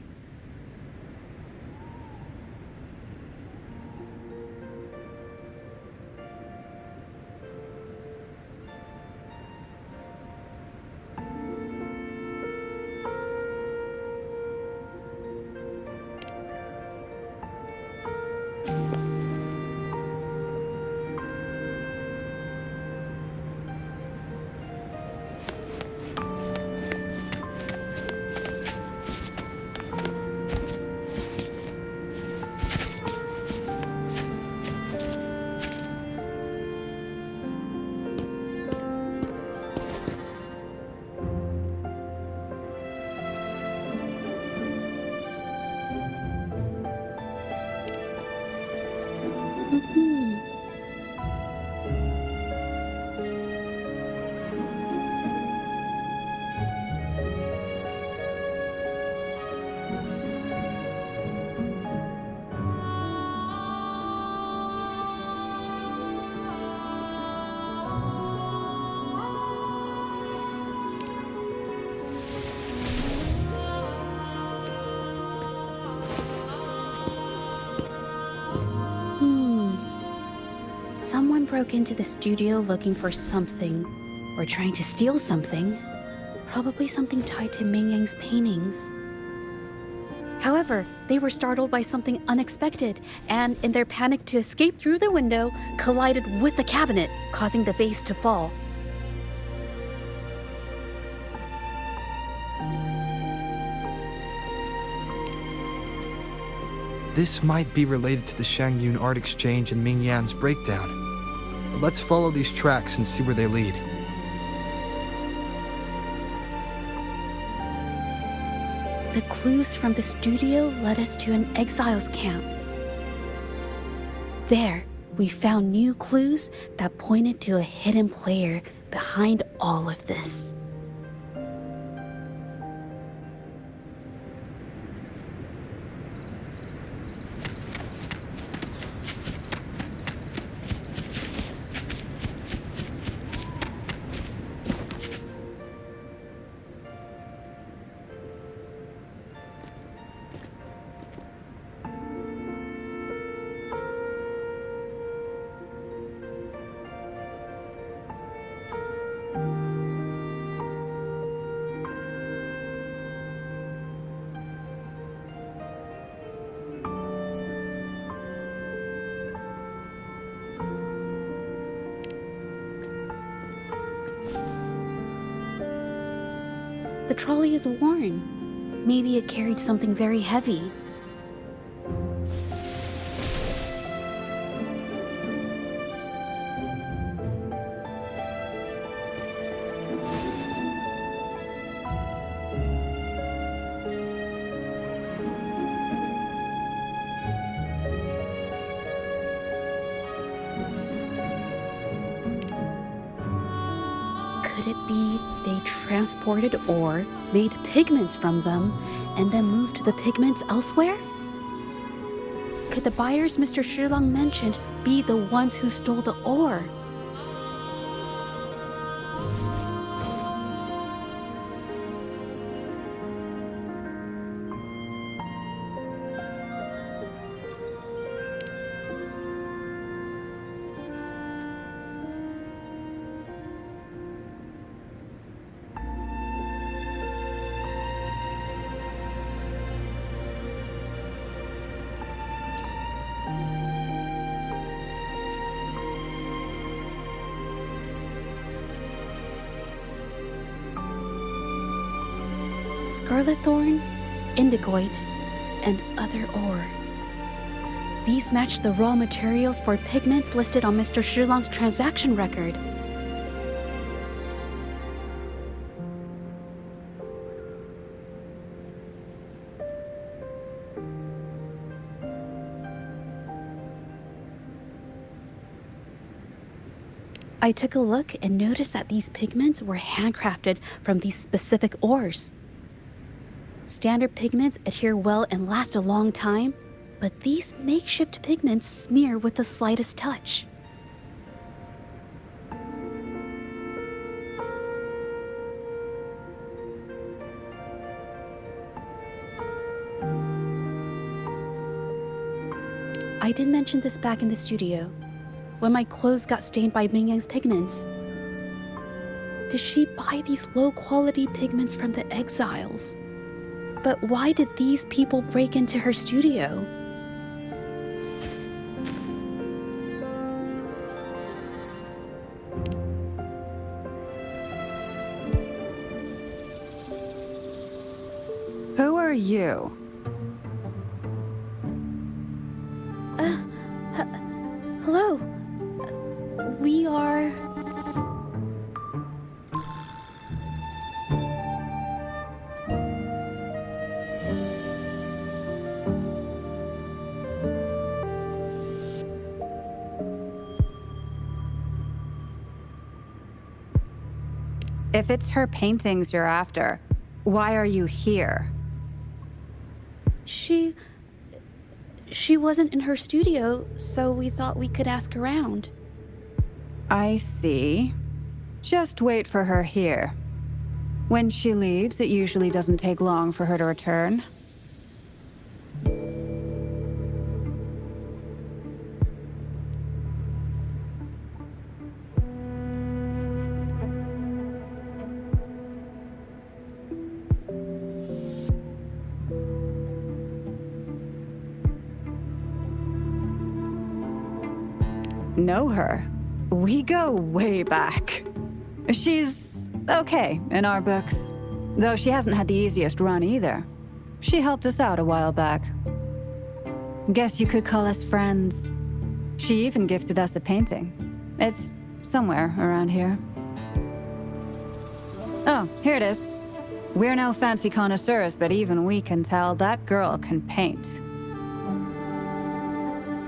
Someone broke into the studio looking for something, or trying to steal something. Probably something tied to Ming Yang's paintings. However, they were startled by something unexpected, and in their panic to escape through the window, collided with the cabinet, causing the vase to fall. This might be related to the Shangyun art exchange and Ming Yan's breakdown. Let's follow these tracks and see where they lead. The clues from the studio led us to an exiles camp. There, we found new clues that pointed to a hidden player behind all of this. The trolley is worn. Maybe it carried something very heavy. Could it be they transported ore, made pigments from them, and then moved the pigments elsewhere? Could the buyers Mr. Shilang mentioned be the ones who stole the ore? scarlet thorn, indigoite, and other ore. These match the raw materials for pigments listed on Mr. Shilong's transaction record. I took a look and noticed that these pigments were handcrafted from these specific ores. Standard pigments adhere well and last a long time, but these makeshift pigments smear with the slightest touch. I did mention this back in the studio, when my clothes got stained by Mingyang's pigments. Did she buy these low-quality pigments from the exiles? But why did these people break into her studio? Who are you? Hello. We are... If it's her paintings you're after, why are you here? She wasn't in her studio, so we thought we could ask around. I see. Just wait for her here. When she leaves, it usually doesn't take long for her to return. Know her? We go way back. She's okay in our books, though she hasn't had the easiest run either. She helped us out a while back. Guess you could call us friends. She even gifted us a painting. It's somewhere around here. Oh, here it is. We're no fancy connoisseurs, but even we can tell that girl can paint.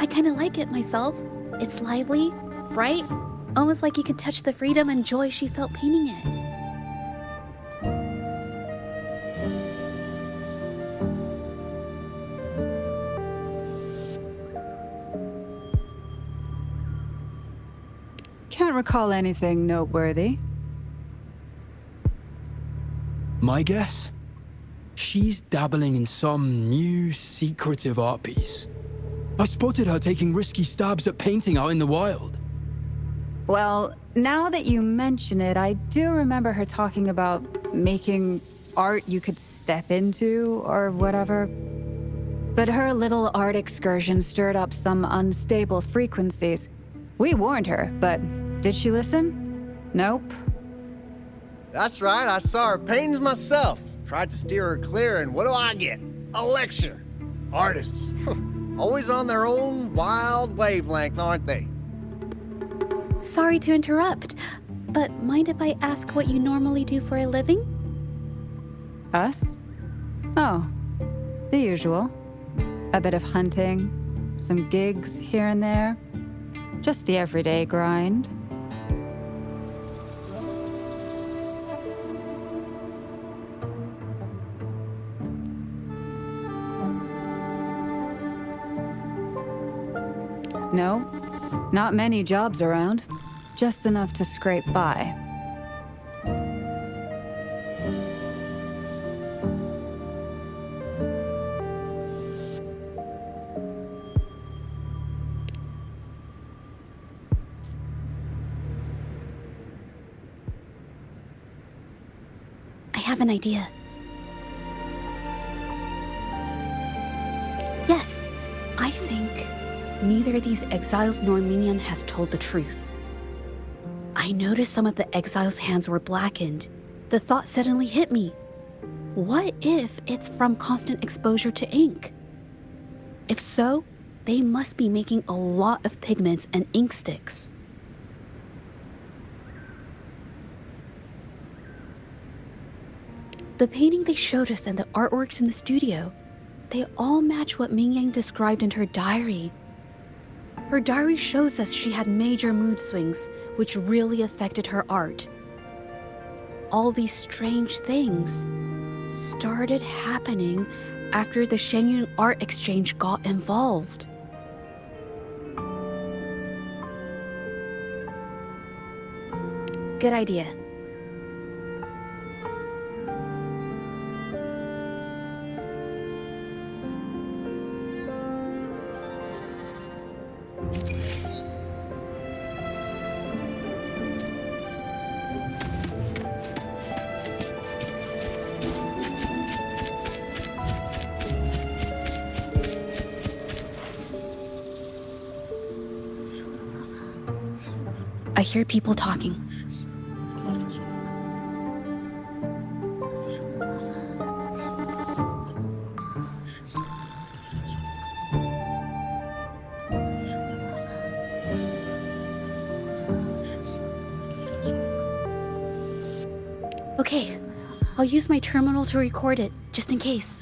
I kinda like it myself. It's lively, bright, almost like you could touch the freedom and joy she felt painting it. Can't recall anything noteworthy. My guess? She's dabbling in some new secretive art piece. I spotted her taking risky stabs at painting out in the wild. Well, now that you mention it, I do remember her talking about making art you could step into or whatever. But her little art excursion stirred up some unstable frequencies. We warned her, but did she listen? Nope. That's right, I saw her paintings myself. Tried to steer her clear, and what do I get? A lecture. Artists. Always on their own wild wavelength, aren't they? Sorry to interrupt, but mind if I ask what you normally do for a living? Us? Oh, the usual. A bit of hunting, some gigs here and there. Just the everyday grind. No, not many jobs around. Just enough to scrape by. I have an idea. Yes, I think neither these exiles nor Mingyan has told the truth. I noticed some of the exiles' hands were blackened. The thought suddenly hit me. What if it's from constant exposure to ink? If so, they must be making a lot of pigments and ink sticks. The painting they showed us and the artworks in the studio, they all match what Mingyang described in her diary. Her diary shows us she had major mood swings, which really affected her art. All these strange things started happening after the Shenyun Art Exchange got involved. Good idea. I hear people talking. Okay, I'll use my terminal to record it, just in case.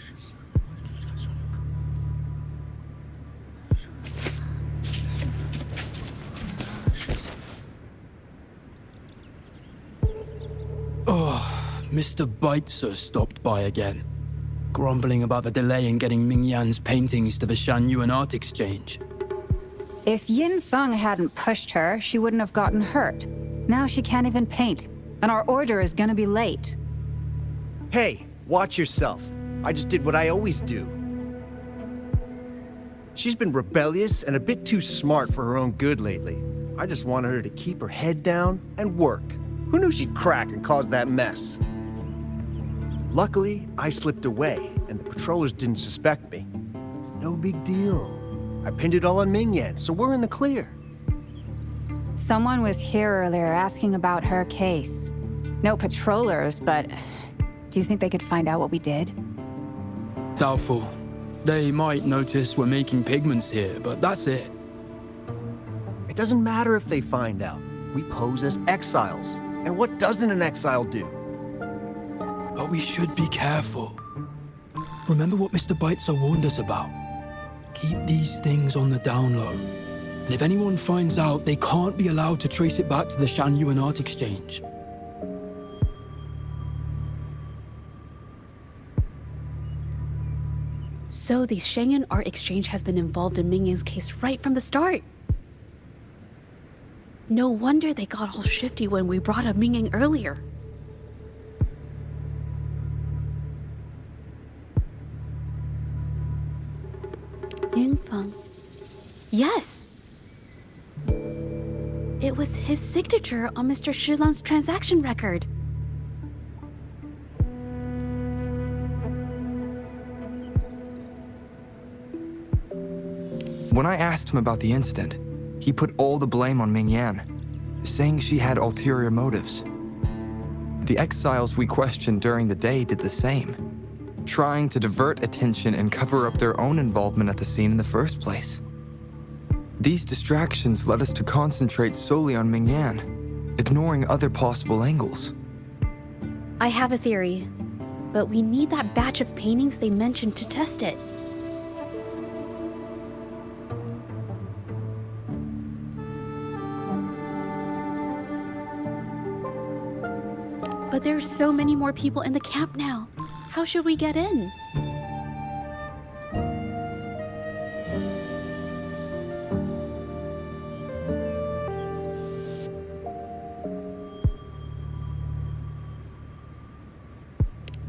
Mr. Baitzer stopped by again, grumbling about the delay in getting Mingyan's paintings to the Shanyuan Art Exchange. If Yin Feng hadn't pushed her, she wouldn't have gotten hurt. Now she can't even paint, and our order is gonna be late. Hey, watch yourself. I just did what I always do. She's been rebellious and a bit too smart for her own good lately. I just wanted her to keep her head down and work. Who knew she'd crack and cause that mess? Luckily, I slipped away, and the patrollers didn't suspect me. It's no big deal. I pinned it all on Mingyan, so we're in the clear. Someone was here earlier asking about her case. No patrollers, but do you think they could find out what we did? Doubtful. They might notice we're making pigments here, but that's it. It doesn't matter if they find out. We pose as exiles. And what doesn't an exile do? But we should be careful. Remember what Mr. Baitzer warned us about. Keep these things on the down low. And if anyone finds out, they can't be allowed to trace it back to the Shanyuan Art Exchange. So the Shenyun Art Exchange has been involved in Mingyang's case right from the start. No wonder they got all shifty when we brought up Mingyang earlier. Yunfeng. Yes! It was his signature on Mr. Shilan's transaction record. When I asked him about the incident, he put all the blame on Mingyan, saying she had ulterior motives. The exiles we questioned during the day did the same, trying to divert attention and cover up their own involvement at the scene in the first place. These distractions led us to concentrate solely on Mingyan, ignoring other possible angles. I have a theory, but we need that batch of paintings they mentioned to test it. But there's so many more people in the camp now. How should we get in?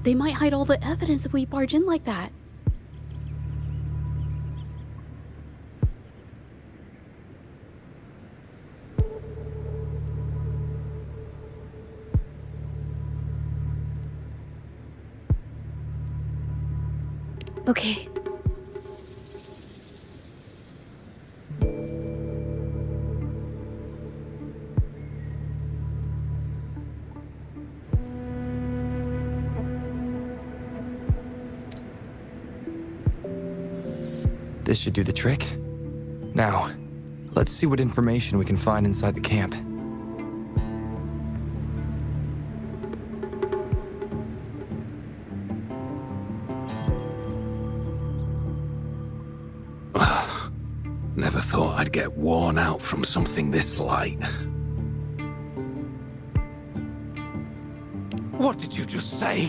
They might hide all the evidence if we barge in like that. Okay. This should do the trick. Now, let's see what information we can find inside the camp. Never thought I'd get worn out from something this light. What did you just say?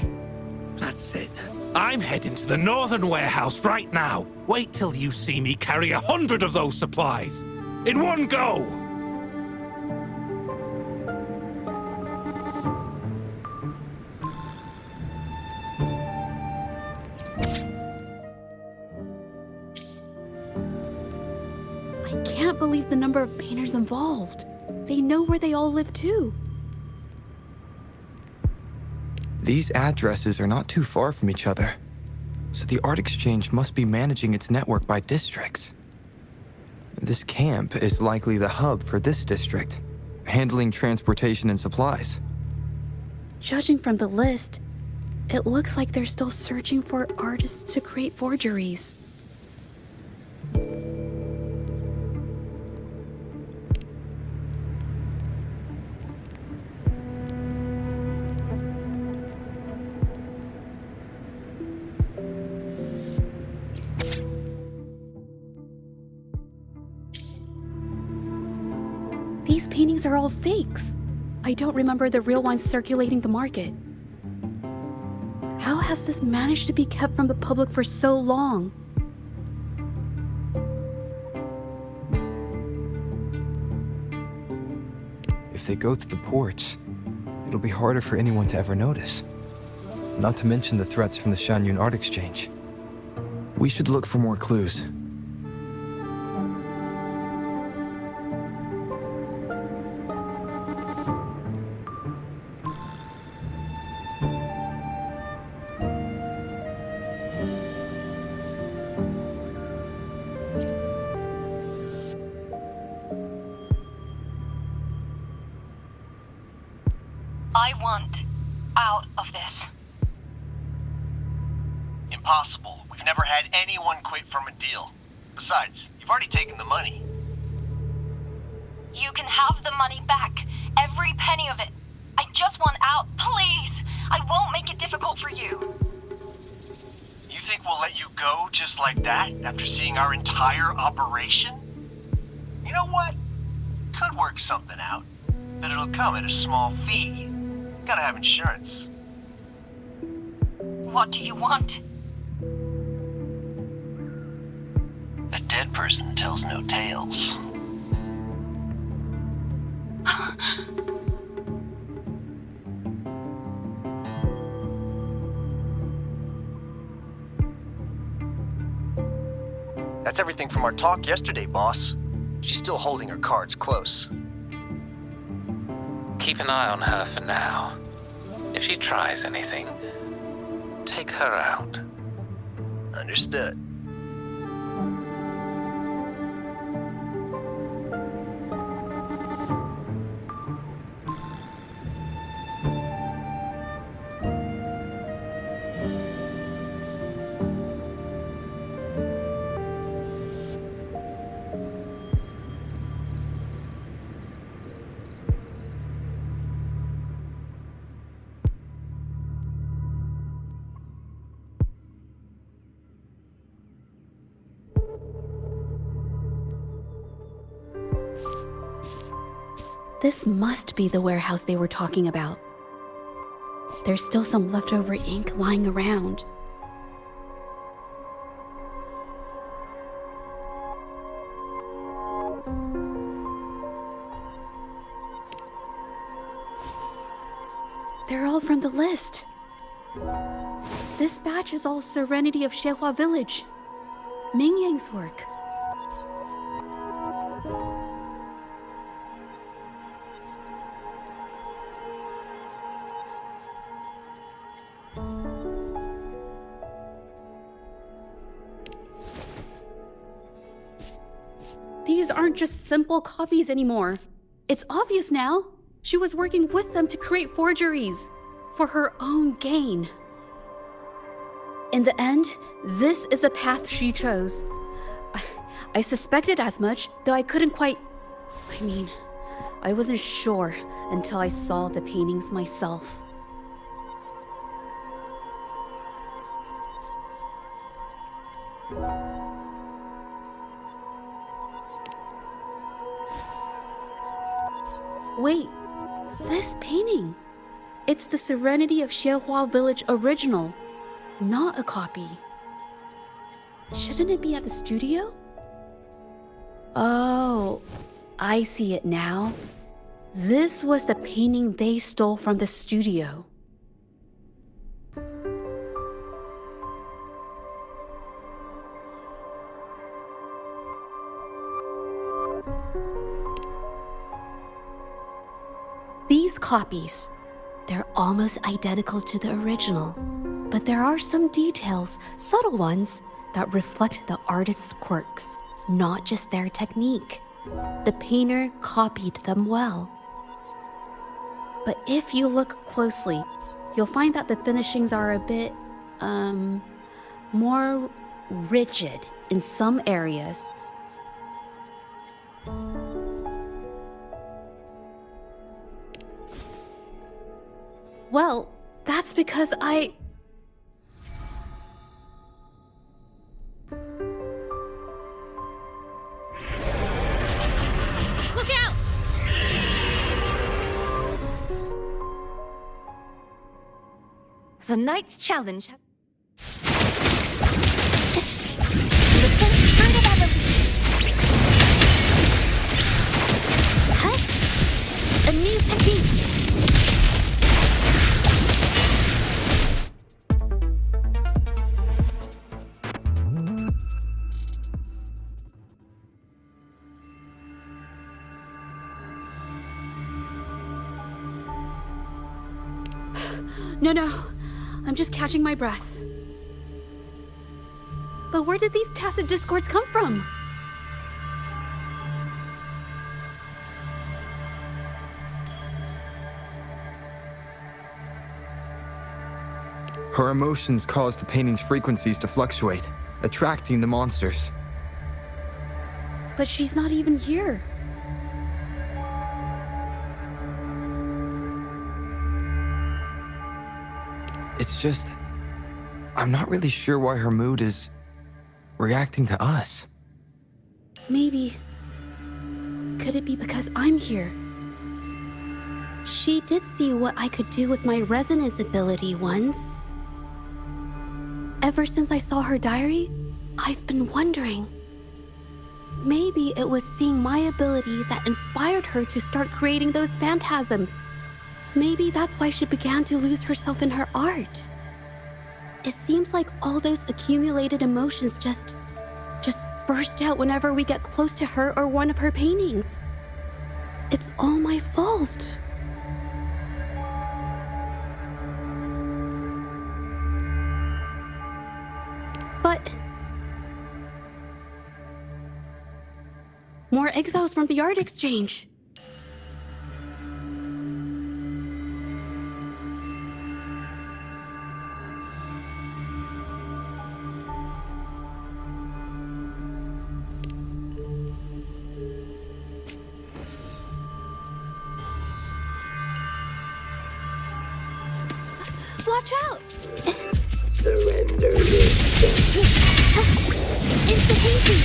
That's it. I'm heading to the northern warehouse right now. Wait till you see me carry 100 of those supplies. In one go! I can't believe the number of painters involved. They know where they all live too. These addresses are not too far from each other, so the Art Exchange must be managing its network by districts. This camp is likely the hub for this district, handling transportation and supplies. Judging from the list, it looks like they're still searching for artists to create forgeries. These paintings are all fakes. I don't remember the real ones circulating the market. How has this managed to be kept from the public for so long? If they go through the ports, it'll be harder for anyone to ever notice. Not to mention the threats from the Shanyun Art Exchange. We should look for more clues. I want out of this. Impossible. We've never had anyone quit from a deal. Besides, you've already taken the money. You can have the money back. Every penny of it. I just want out, please. I won't make it difficult for you. You think we'll let you go just like that after seeing our entire operation? You know what? Could work something out. But it'll come at a small fee. Gotta have insurance. What do you want? A dead person tells no tales. That's everything from our talk yesterday, boss. She's still holding her cards close. Keep an eye on her for now. If she tries anything, take her out. Understood. This must be the warehouse they were talking about. There's still some leftover ink lying around. They're all from the list. This batch is all Serenity of Shehua Village. Ming Yang's work. These aren't just simple copies anymore. It's obvious now. She was working with them to create forgeries for her own gain. In the end, this is the path she chose. I suspected as much, though I couldn't quite... I mean, I wasn't sure until I saw the paintings myself. Wait, this painting. It's the Serenity of Xiehua Village original, not a copy. Shouldn't it be at the studio? Oh, I see it now. This was the painting they stole from the studio. These copies, they're almost identical to the original, but there are some details, subtle ones, that reflect the artist's quirks, not just their technique. The painter copied them well. But if you look closely, you'll find that the finishings are a bit, more rigid in some areas. Well, that's because I... Look out! The Knight's Challenge. A new technique! No, I'm just catching my breath. But where did these tacit discords come from? Her emotions caused the painting's frequencies to fluctuate, attracting the monsters. But she's not even here. It's just... I'm not really sure why her mood is... reacting to us. Maybe... could it be because I'm here? She did see what I could do with my resonance ability once. Ever since I saw her diary, I've been wondering. Maybe it was seeing my ability that inspired her to start creating those phantasms. Maybe that's why she began to lose herself in her art. It seems like all those accumulated emotions just burst out whenever we get close to her or one of her paintings. It's all my fault. But... more exiles from the art exchange. Watch out! Surrender yourself. It's the painting!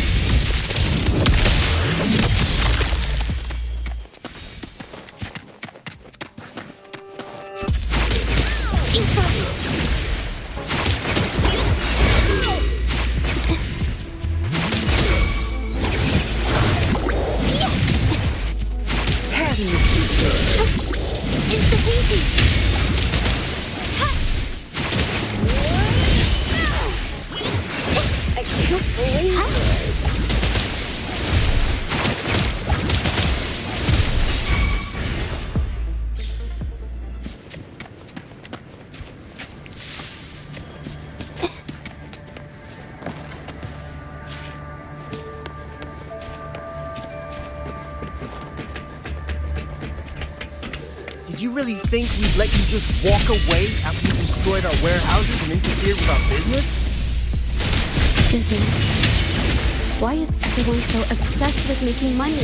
It's the painting! I can't believe it. Did you really think we'd let you just walk away after you destroyed our warehouses and interfered with our business? Business. Why is everyone so obsessed with making money?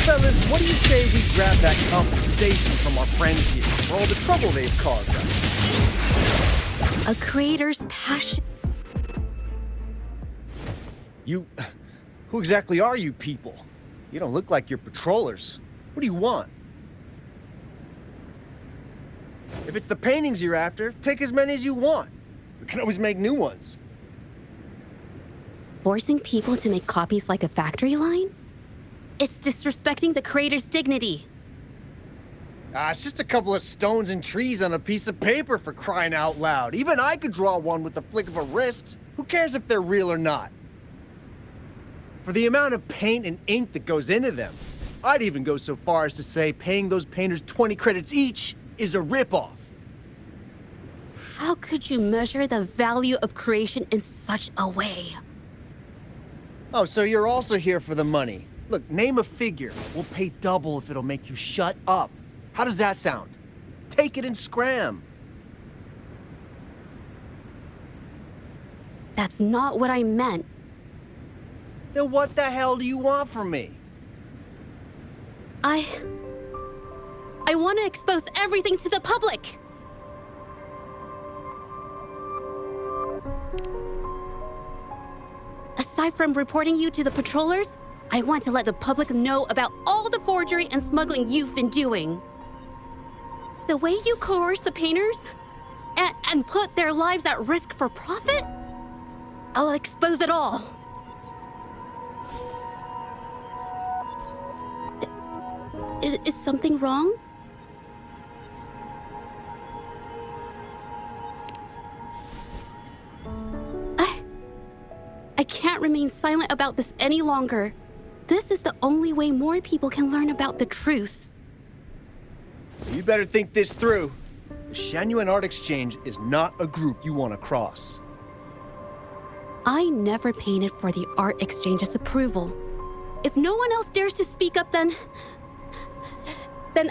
Fellas, what do you say we grab that compensation from our friends here for all the trouble they've caused us? A creator's passion. Who exactly are you people? You don't look like you're patrollers. What do you want? If it's the paintings you're after, take as many as you want. We can always make new ones. Forcing people to make copies like a factory line? It's disrespecting the creator's dignity. It's just a couple of stones and trees on a piece of paper, for crying out loud. Even I could draw one with the flick of a wrist. Who cares if they're real or not? For the amount of paint and ink that goes into them, I'd even go so far as to say paying those painters 20 credits each is a ripoff. How could you measure the value of creation in such a way? Oh, so you're also here for the money. Look, name a figure. We'll pay double if it'll make you shut up. How does that sound? Take it and scram. That's not what I meant. Then what the hell do you want from me? I want to expose everything to the public. Aside from reporting you to the patrollers, I want to let the public know about all the forgery and smuggling you've been doing. The way you coerce the painters and put their lives at risk for profit? I'll expose it all. Is something wrong? I can't remain silent about this any longer. This is the only way more people can learn about the truth. You better think this through. The Shanyuan Art Exchange is not a group you want to cross. I never painted for the Art Exchange's approval. If no one else dares to speak up, then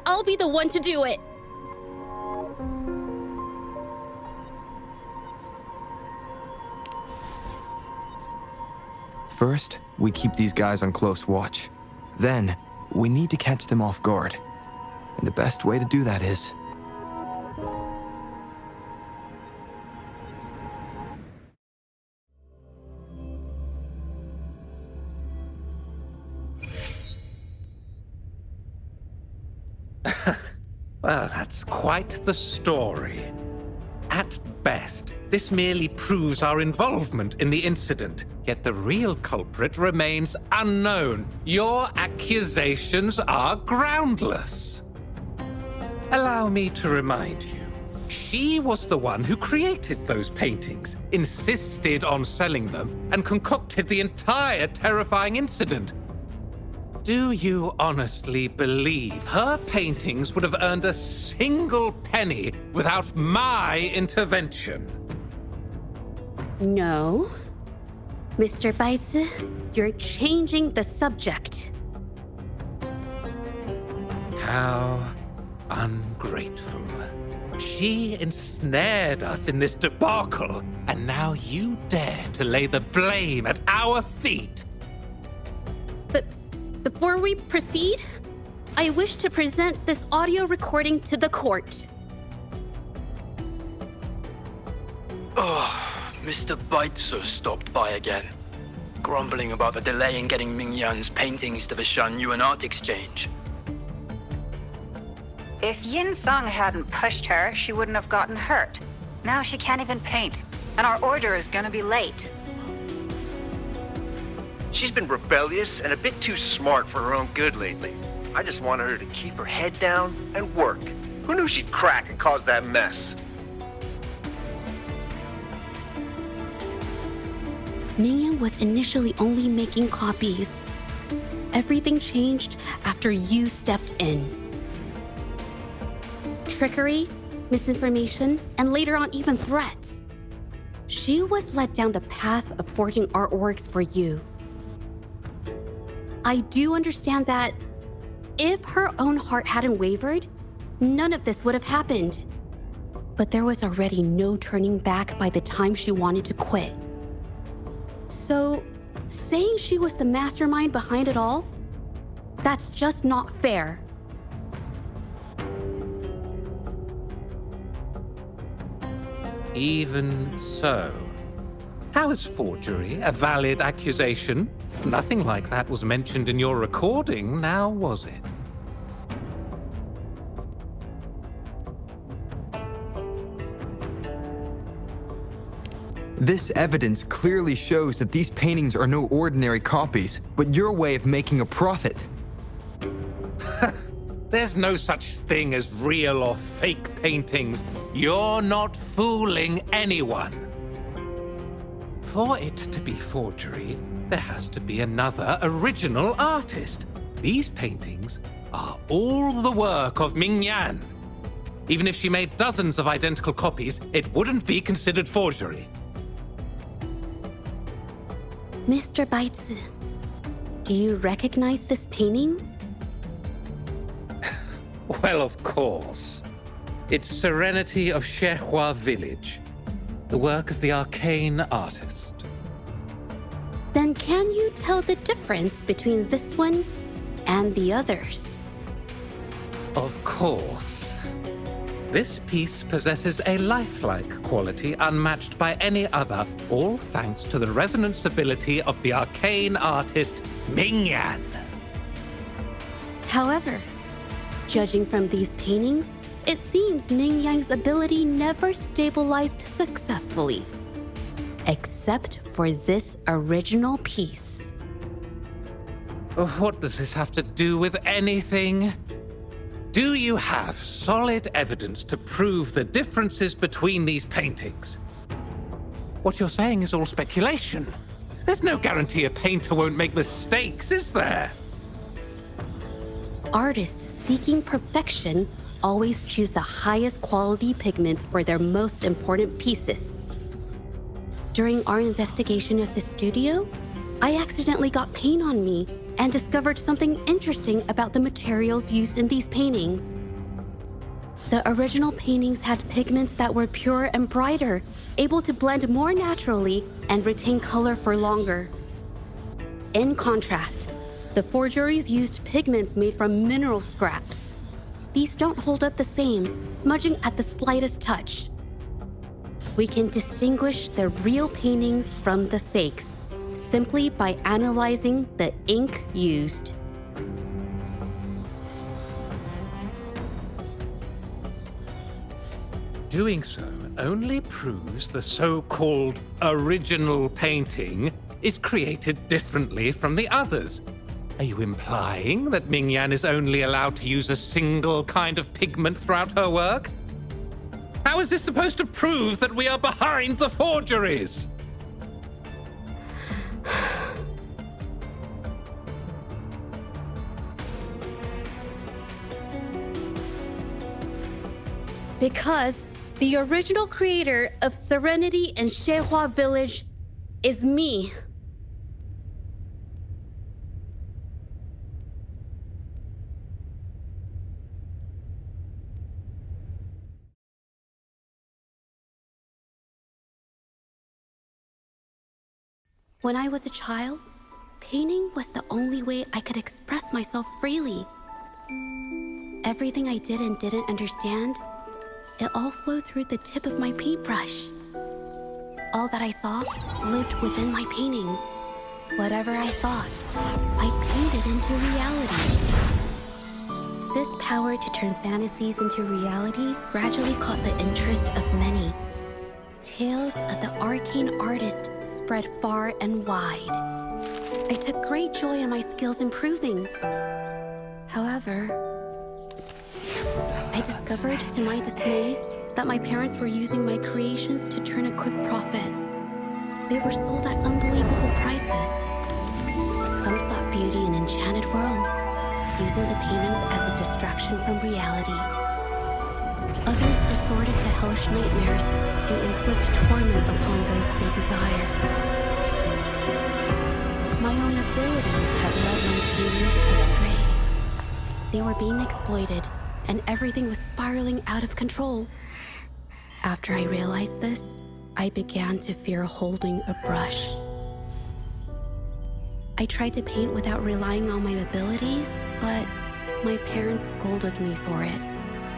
I'll be the one to do it. First, we keep these guys on close watch. Then, we need to catch them off guard. And the best way to do that is... Well, that's quite the story. At best, this merely proves our involvement in the incident, yet the real culprit remains unknown. Your accusations are groundless. Allow me to remind you, she was the one who created those paintings, insisted on selling them, and concocted the entire terrifying incident. Do you honestly believe her paintings would have earned a single penny without my intervention? No. Mr. Baitsu, you're changing the subject. How ungrateful. She ensnared us in this debacle, and now you dare to lay the blame at our feet. But before we proceed, I wish to present this audio recording to the court. Oh, Mr. Baitsu stopped by again, grumbling about the delay in getting Mingyan's paintings to the Shanyuan Art Exchange. If Yin Feng hadn't pushed her, she wouldn't have gotten hurt. Now she can't even paint, and our order is gonna be late. She's been rebellious and a bit too smart for her own good lately. I just wanted her to keep her head down and work. Who knew she'd crack and cause that mess? Mingyan was initially only making copies. Everything changed after you stepped in. Trickery, misinformation, and later on even threats. She was led down the path of forging artworks for you. I do understand that if her own heart hadn't wavered, none of this would have happened. But there was already no turning back by the time she wanted to quit. So, saying she was the mastermind behind it all? That's just not fair. Even so, how is forgery a valid accusation? Nothing like that was mentioned in your recording, now was it? This evidence clearly shows that these paintings are no ordinary copies, but your way of making a profit. There's no such thing as real or fake paintings. You're not fooling anyone. For it to be forgery, there has to be another original artist. These paintings are all the work of Ming Yan. Even if she made dozens of identical copies, it wouldn't be considered forgery. Mr. Baizi, do you recognize this painting? Well, of course. It's Serenity of Zhezhi Village, the work of the arcane artist. Then can you tell the difference between this one and the others? Of course. This piece possesses a lifelike quality unmatched by any other, all thanks to the resonance ability of the arcane artist Ming Yan. However, judging from these paintings, it seems Ming Yan's ability never stabilized successfully. Except for this original piece. What does this have to do with anything? Do you have solid evidence to prove the differences between these paintings? What you're saying is all speculation. There's no guarantee a painter won't make mistakes, is there? Artists seeking perfection always choose the highest quality pigments for their most important pieces. During our investigation of the studio, I accidentally got paint on me and discovered something interesting about the materials used in these paintings. The original paintings had pigments that were purer and brighter, able to blend more naturally and retain color for longer. In contrast, the forgeries used pigments made from mineral scraps. These don't hold up the same, smudging at the slightest touch. We can distinguish the real paintings from the fakes simply by analyzing the ink used. Doing so only proves the so-called original painting is created differently from the others. Are you implying that Ming Yan is only allowed to use a single kind of pigment throughout her work? How is this supposed to prove that we are behind the forgeries? Because the original creator of Serenity in Zhezhi Village is me. When I was a child, painting was the only way I could express myself freely. Everything I did and didn't understand, it all flowed through the tip of my paintbrush. All that I saw lived within my paintings. Whatever I thought, I painted into reality. This power to turn fantasies into reality gradually caught the interest of many. Tales of the arcane artist spread far and wide. I took great joy in my skills improving. However, I discovered, to my dismay, that my parents were using my creations to turn a quick profit. They were sold at unbelievable prices. Some sought beauty in enchanted worlds, using the paintings as a distraction from reality. Others resorted to hellish nightmares to inflict torment upon those they desire. My own abilities had led my paintings astray. They were being exploited, and everything was spiraling out of control. After I realized this, I began to fear holding a brush. I tried to paint without relying on my abilities, but my parents scolded me for it.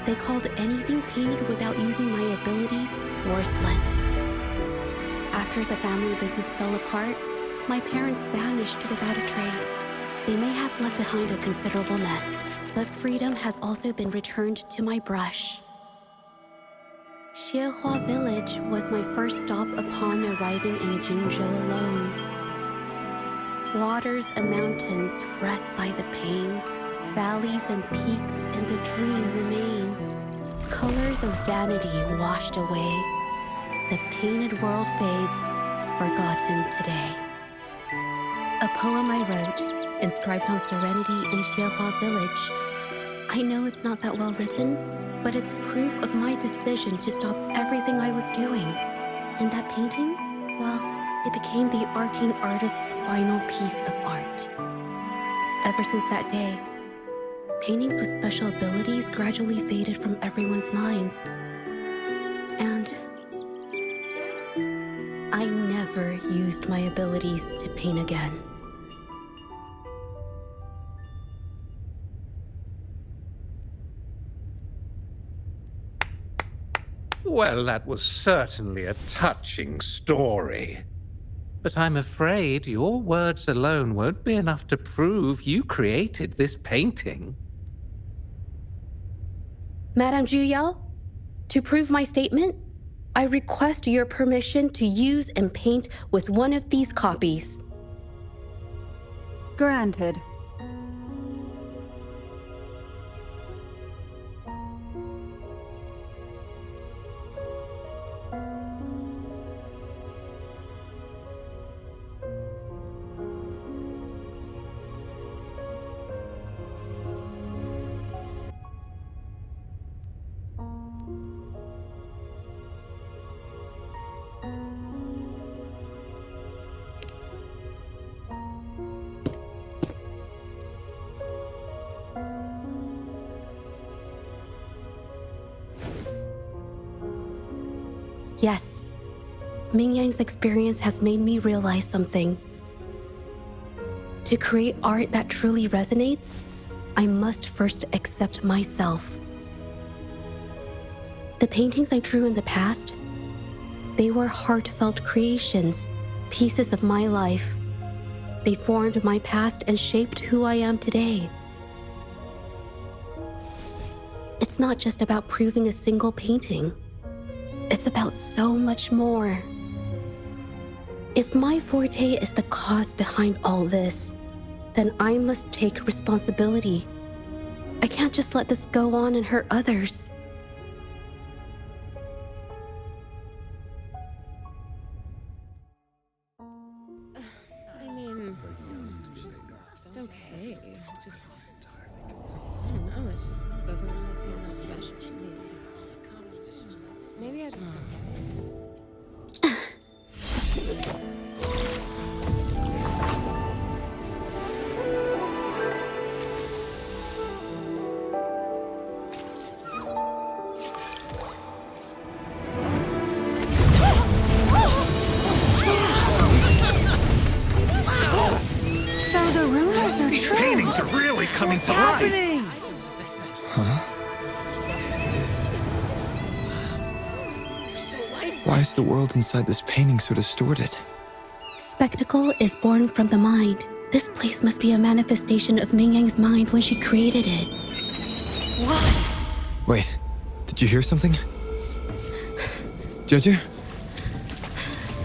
They called anything painted without using my abilities worthless. After the family business fell apart, my parents vanished without a trace. They may have left behind a considerable mess, but freedom has also been returned to my brush. Xiehua Village was my first stop upon arriving in Jingzhou alone. Waters and mountains rest by the pain. Valleys and peaks and the dream remain. Colors of vanity washed away. The painted world fades, forgotten today. A poem I wrote, inscribed on serenity in Xiehua Village. I know it's not that well written, but it's proof of my decision to stop everything I was doing. And that painting, well, it became the arcane artist's final piece of art. Ever since that day, paintings with special abilities gradually faded from everyone's minds. And I never used my abilities to paint again. Well, that was certainly a touching story. But I'm afraid your words alone won't be enough to prove you created this painting. Madame Zhu, to prove my statement, I request your permission to use and paint with one of these copies. Granted. Yes, Ming Yang's experience has made me realize something. To create art that truly resonates, I must first accept myself. The paintings I drew in the past, they were heartfelt creations, pieces of my life. They formed my past and shaped who I am today. It's not just about proving a single painting. It's about so much more. If my forte is the cause behind all this, then I must take responsibility. I can't just let this go on and hurt others. I mean, it's okay. It's just, I don't know, it just doesn't really seem that special to me. Maybe I just don't get it. So the rumors are These true. paintings are really coming to life. Huh? Why is the world inside this painting so distorted? Spectacle is born from the mind. This place must be a manifestation of Ming Yang's mind when she created it. What? Wait, did you hear something? Zhezhi?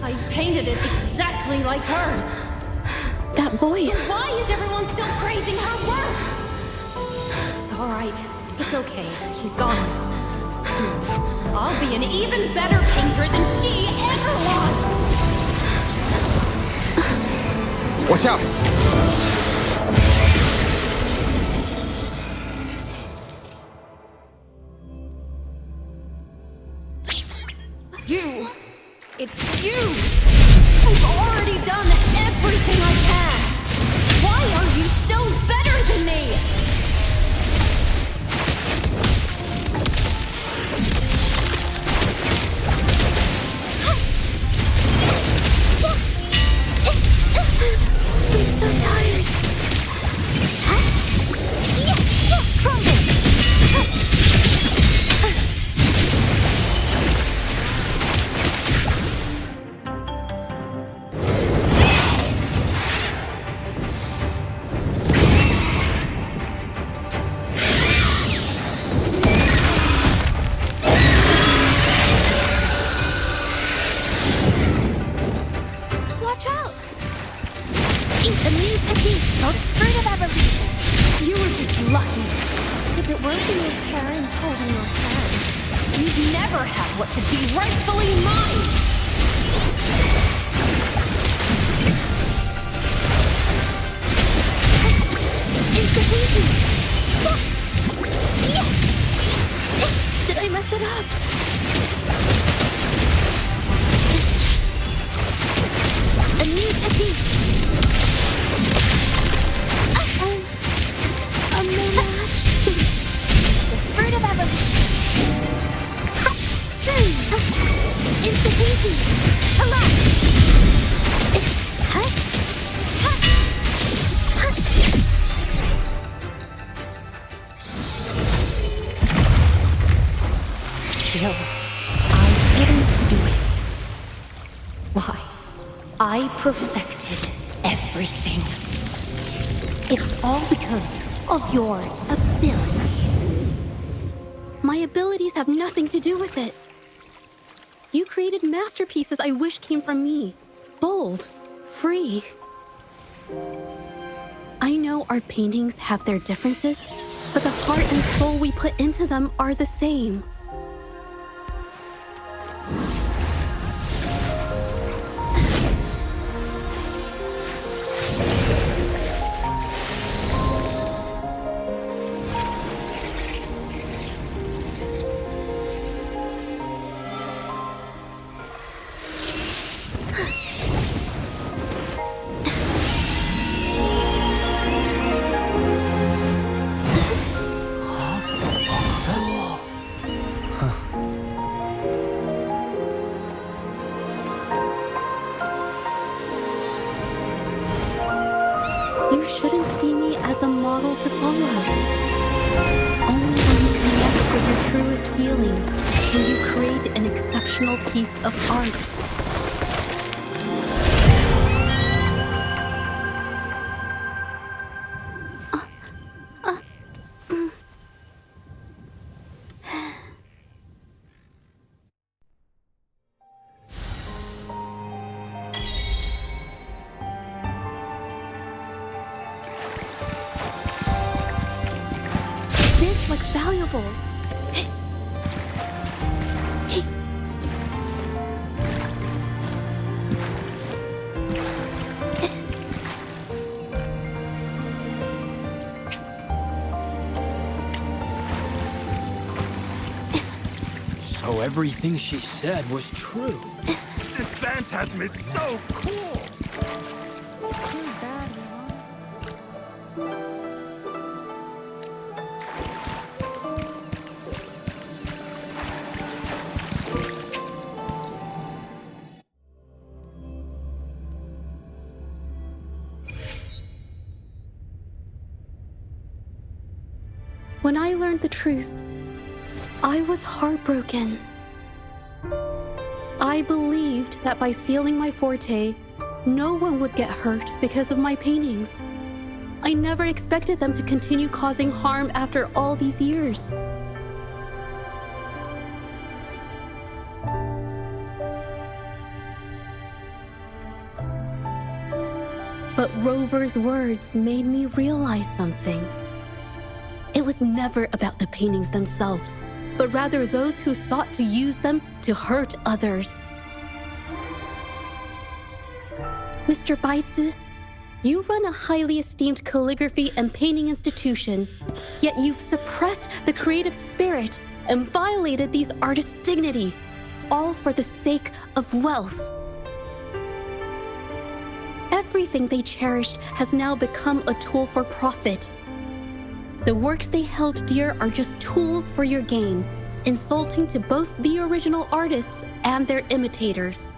I painted it exactly like hers. That voice. Why is everyone still praising her work? It's all right. It's okay. She's gone. Soon, I'll be an even better painter than she ever was. Watch out! You! It's you! I've already done everything I can! Why are you still better than me? I'm so tired. what should be rightfully mine! Did I mess it up? A new technique. I'm no match. The fruit of evolution. Insta-easy. Still, I didn't do it. Why? I perfected everything. It's all because of your abilities. My abilities have nothing to do with it. You created masterpieces I wish came from me. Bold, free. I know our paintings have their differences, but the heart and soul we put into them are the same. You shouldn't see me as a model to follow. Only when you connect with your truest feelings can you create an exceptional piece of art. This looks valuable. So everything she said was true. This phantasm is so cool! When I learned the truth, I was heartbroken. I believed that by sealing my forte, no one would get hurt because of my paintings. I never expected them to continue causing harm after all these years. But Rover's words made me realize something. It was never about the paintings themselves, but rather those who sought to use them to hurt others. Mr. Baitsu, you run a highly esteemed calligraphy and painting institution, yet you've suppressed the creative spirit and violated these artists' dignity, all for the sake of wealth. Everything they cherished has now become a tool for profit. The works they held dear are just tools for your gain, insulting to both the original artists and their imitators.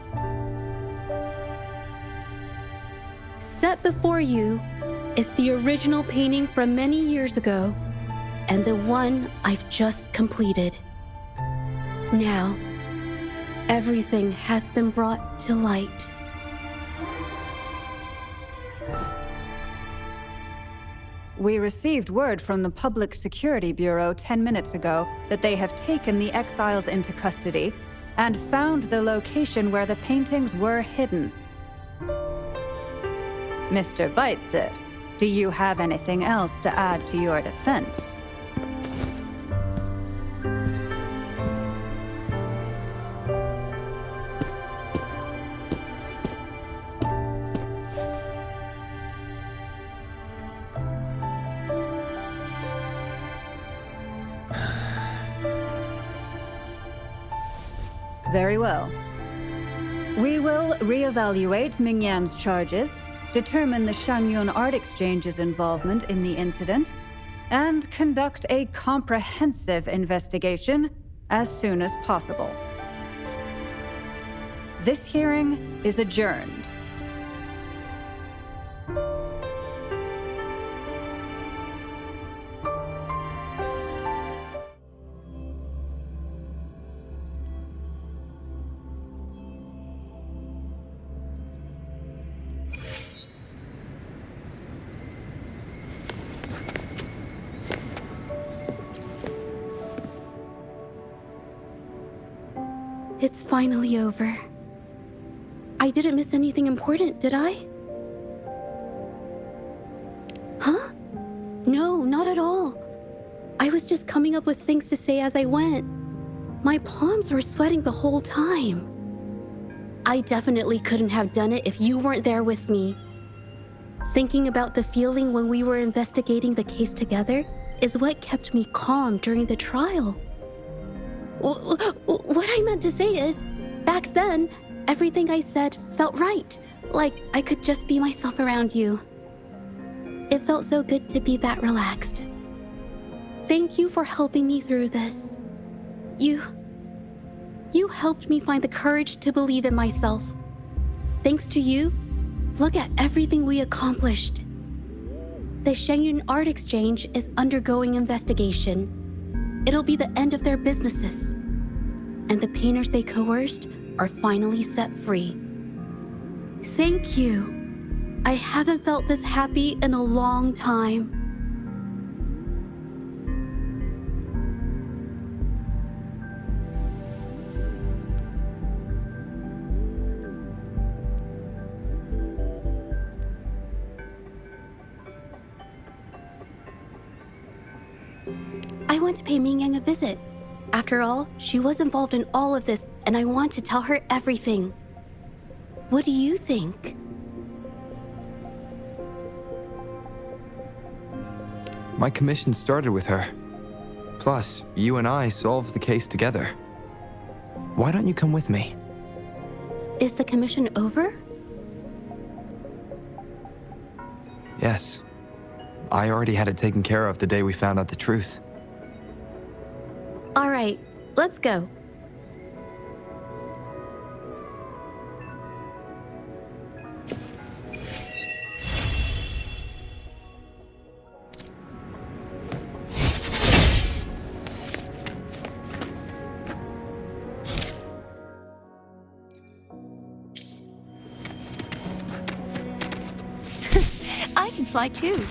Set before you is the original painting from many years ago, and the one I've just completed. Now, everything has been brought to light. We received word from the Public Security Bureau 10 minutes ago that they have taken the exiles into custody and found the location where the paintings were hidden. Mr. Baitsu, do you have anything else to add to your defense? Very well. We will reevaluate Mingyan's charges, determine the Shangyun Art Exchange's involvement in the incident, and conduct a comprehensive investigation as soon as possible. This hearing is adjourned. It's finally over. I didn't miss anything important, did I? Huh? No, not at all. I was just coming up with things to say as I went. My palms were sweating the whole time. I definitely couldn't have done it if you weren't there with me. Thinking about the feeling when we were investigating the case together is what kept me calm during the trial. What I meant to say is, back then, everything I said felt right. Like I could just be myself around you. It felt so good to be that relaxed. Thank you for helping me through this. You helped me find the courage to believe in myself. Thanks to you, look at everything we accomplished. The Shangyun Art Exchange is undergoing investigation. It'll be the end of their businesses. And the painters they coerced are finally set free. Thank you. I haven't felt this happy in a long time. I want to pay Mingyang a visit. After all, she was involved in all of this, and I want to tell her everything. What do you think? My commission started with her. Plus, you and I solved the case together. Why don't you come with me? Is the commission over? Yes. I already had it taken care of the day we found out the truth. All right, let's go. I can fly too.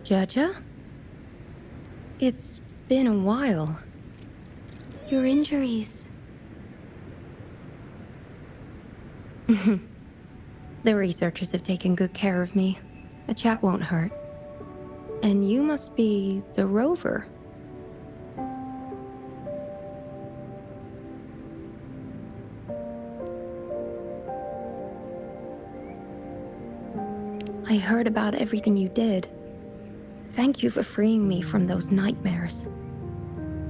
Zhezhi? It's been a while. Your injuries. The researchers have taken good care of me. A chat won't hurt. And you must be the rover. I heard about everything you did. Thank you for freeing me from those nightmares.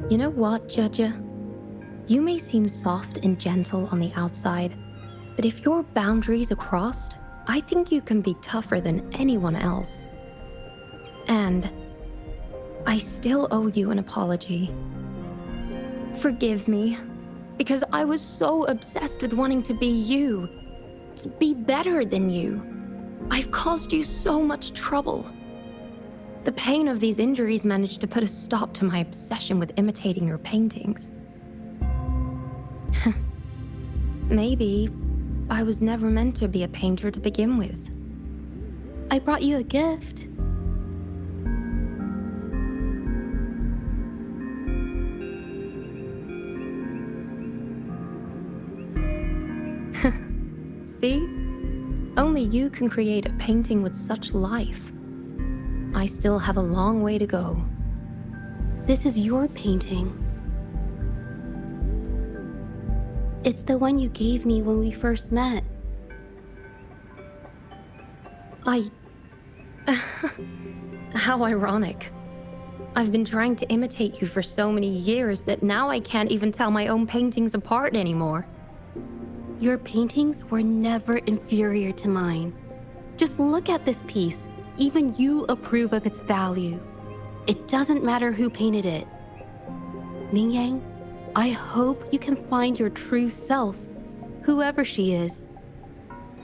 You know what, Zhezhi? You may seem soft and gentle on the outside, but if your boundaries are crossed, I think you can be tougher than anyone else. And I still owe you an apology. Forgive me, because I was so obsessed with wanting to be you, to be better than you. I've caused you so much trouble. The pain of these injuries managed to put a stop to my obsession with imitating your paintings. Maybe I was never meant to be a painter to begin with. I brought you a gift. See? Only you can create a painting with such life. I still have a long way to go. This is your painting. It's the one you gave me when we first met. How ironic. I've been trying to imitate you for so many years that now I can't even tell my own paintings apart anymore. Your paintings were never inferior to mine. Just look at this piece. Even you approve of its value. It doesn't matter who painted it. Mingyang, I hope you can find your true self, whoever she is.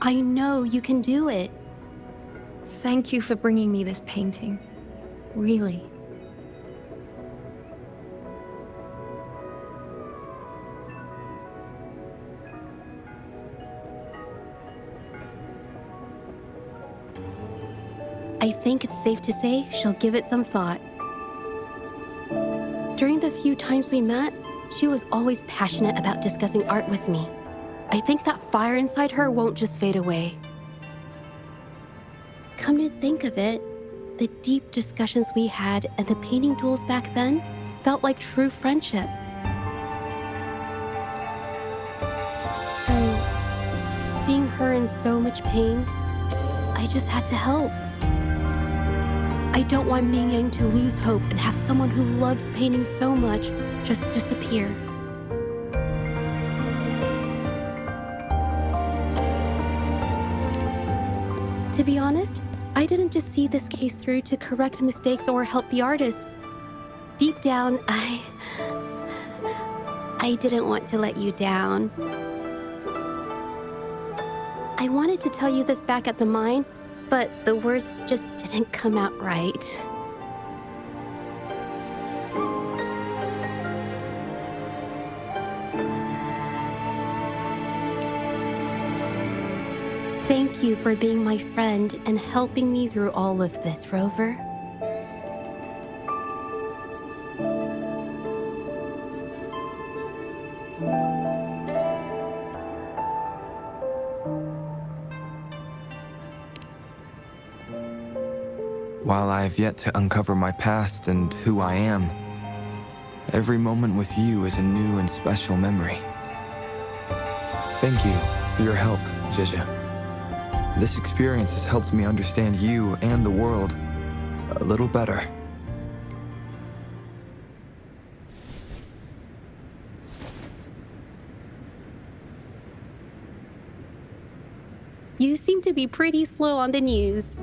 I know you can do it. Thank you for bringing me this painting. Really. I think it's safe to say she'll give it some thought. During the few times we met, she was always passionate about discussing art with me. I think that fire inside her won't just fade away. Come to think of it, the deep discussions we had and the painting duels back then felt like true friendship. So, seeing her in so much pain, I just had to help. I don't want Mingyang to lose hope and have someone who loves painting so much just disappear. To be honest, I didn't just see this case through to correct mistakes or help the artists. Deep down, I didn't want to let you down. I wanted to tell you this back at the mine, but the words just didn't come out right. Thank you for being my friend and helping me through all of this, Rover. While I have yet to uncover my past and who I am, every moment with you is a new and special memory. Thank you for your help, Zhezhi. This experience has helped me understand you and the world a little better. You seem to be pretty slow on the news.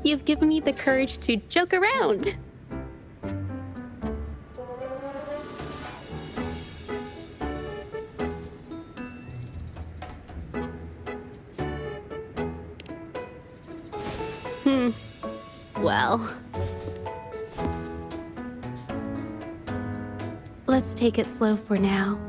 You've given me the courage to joke around. Well, let's take it slow for now.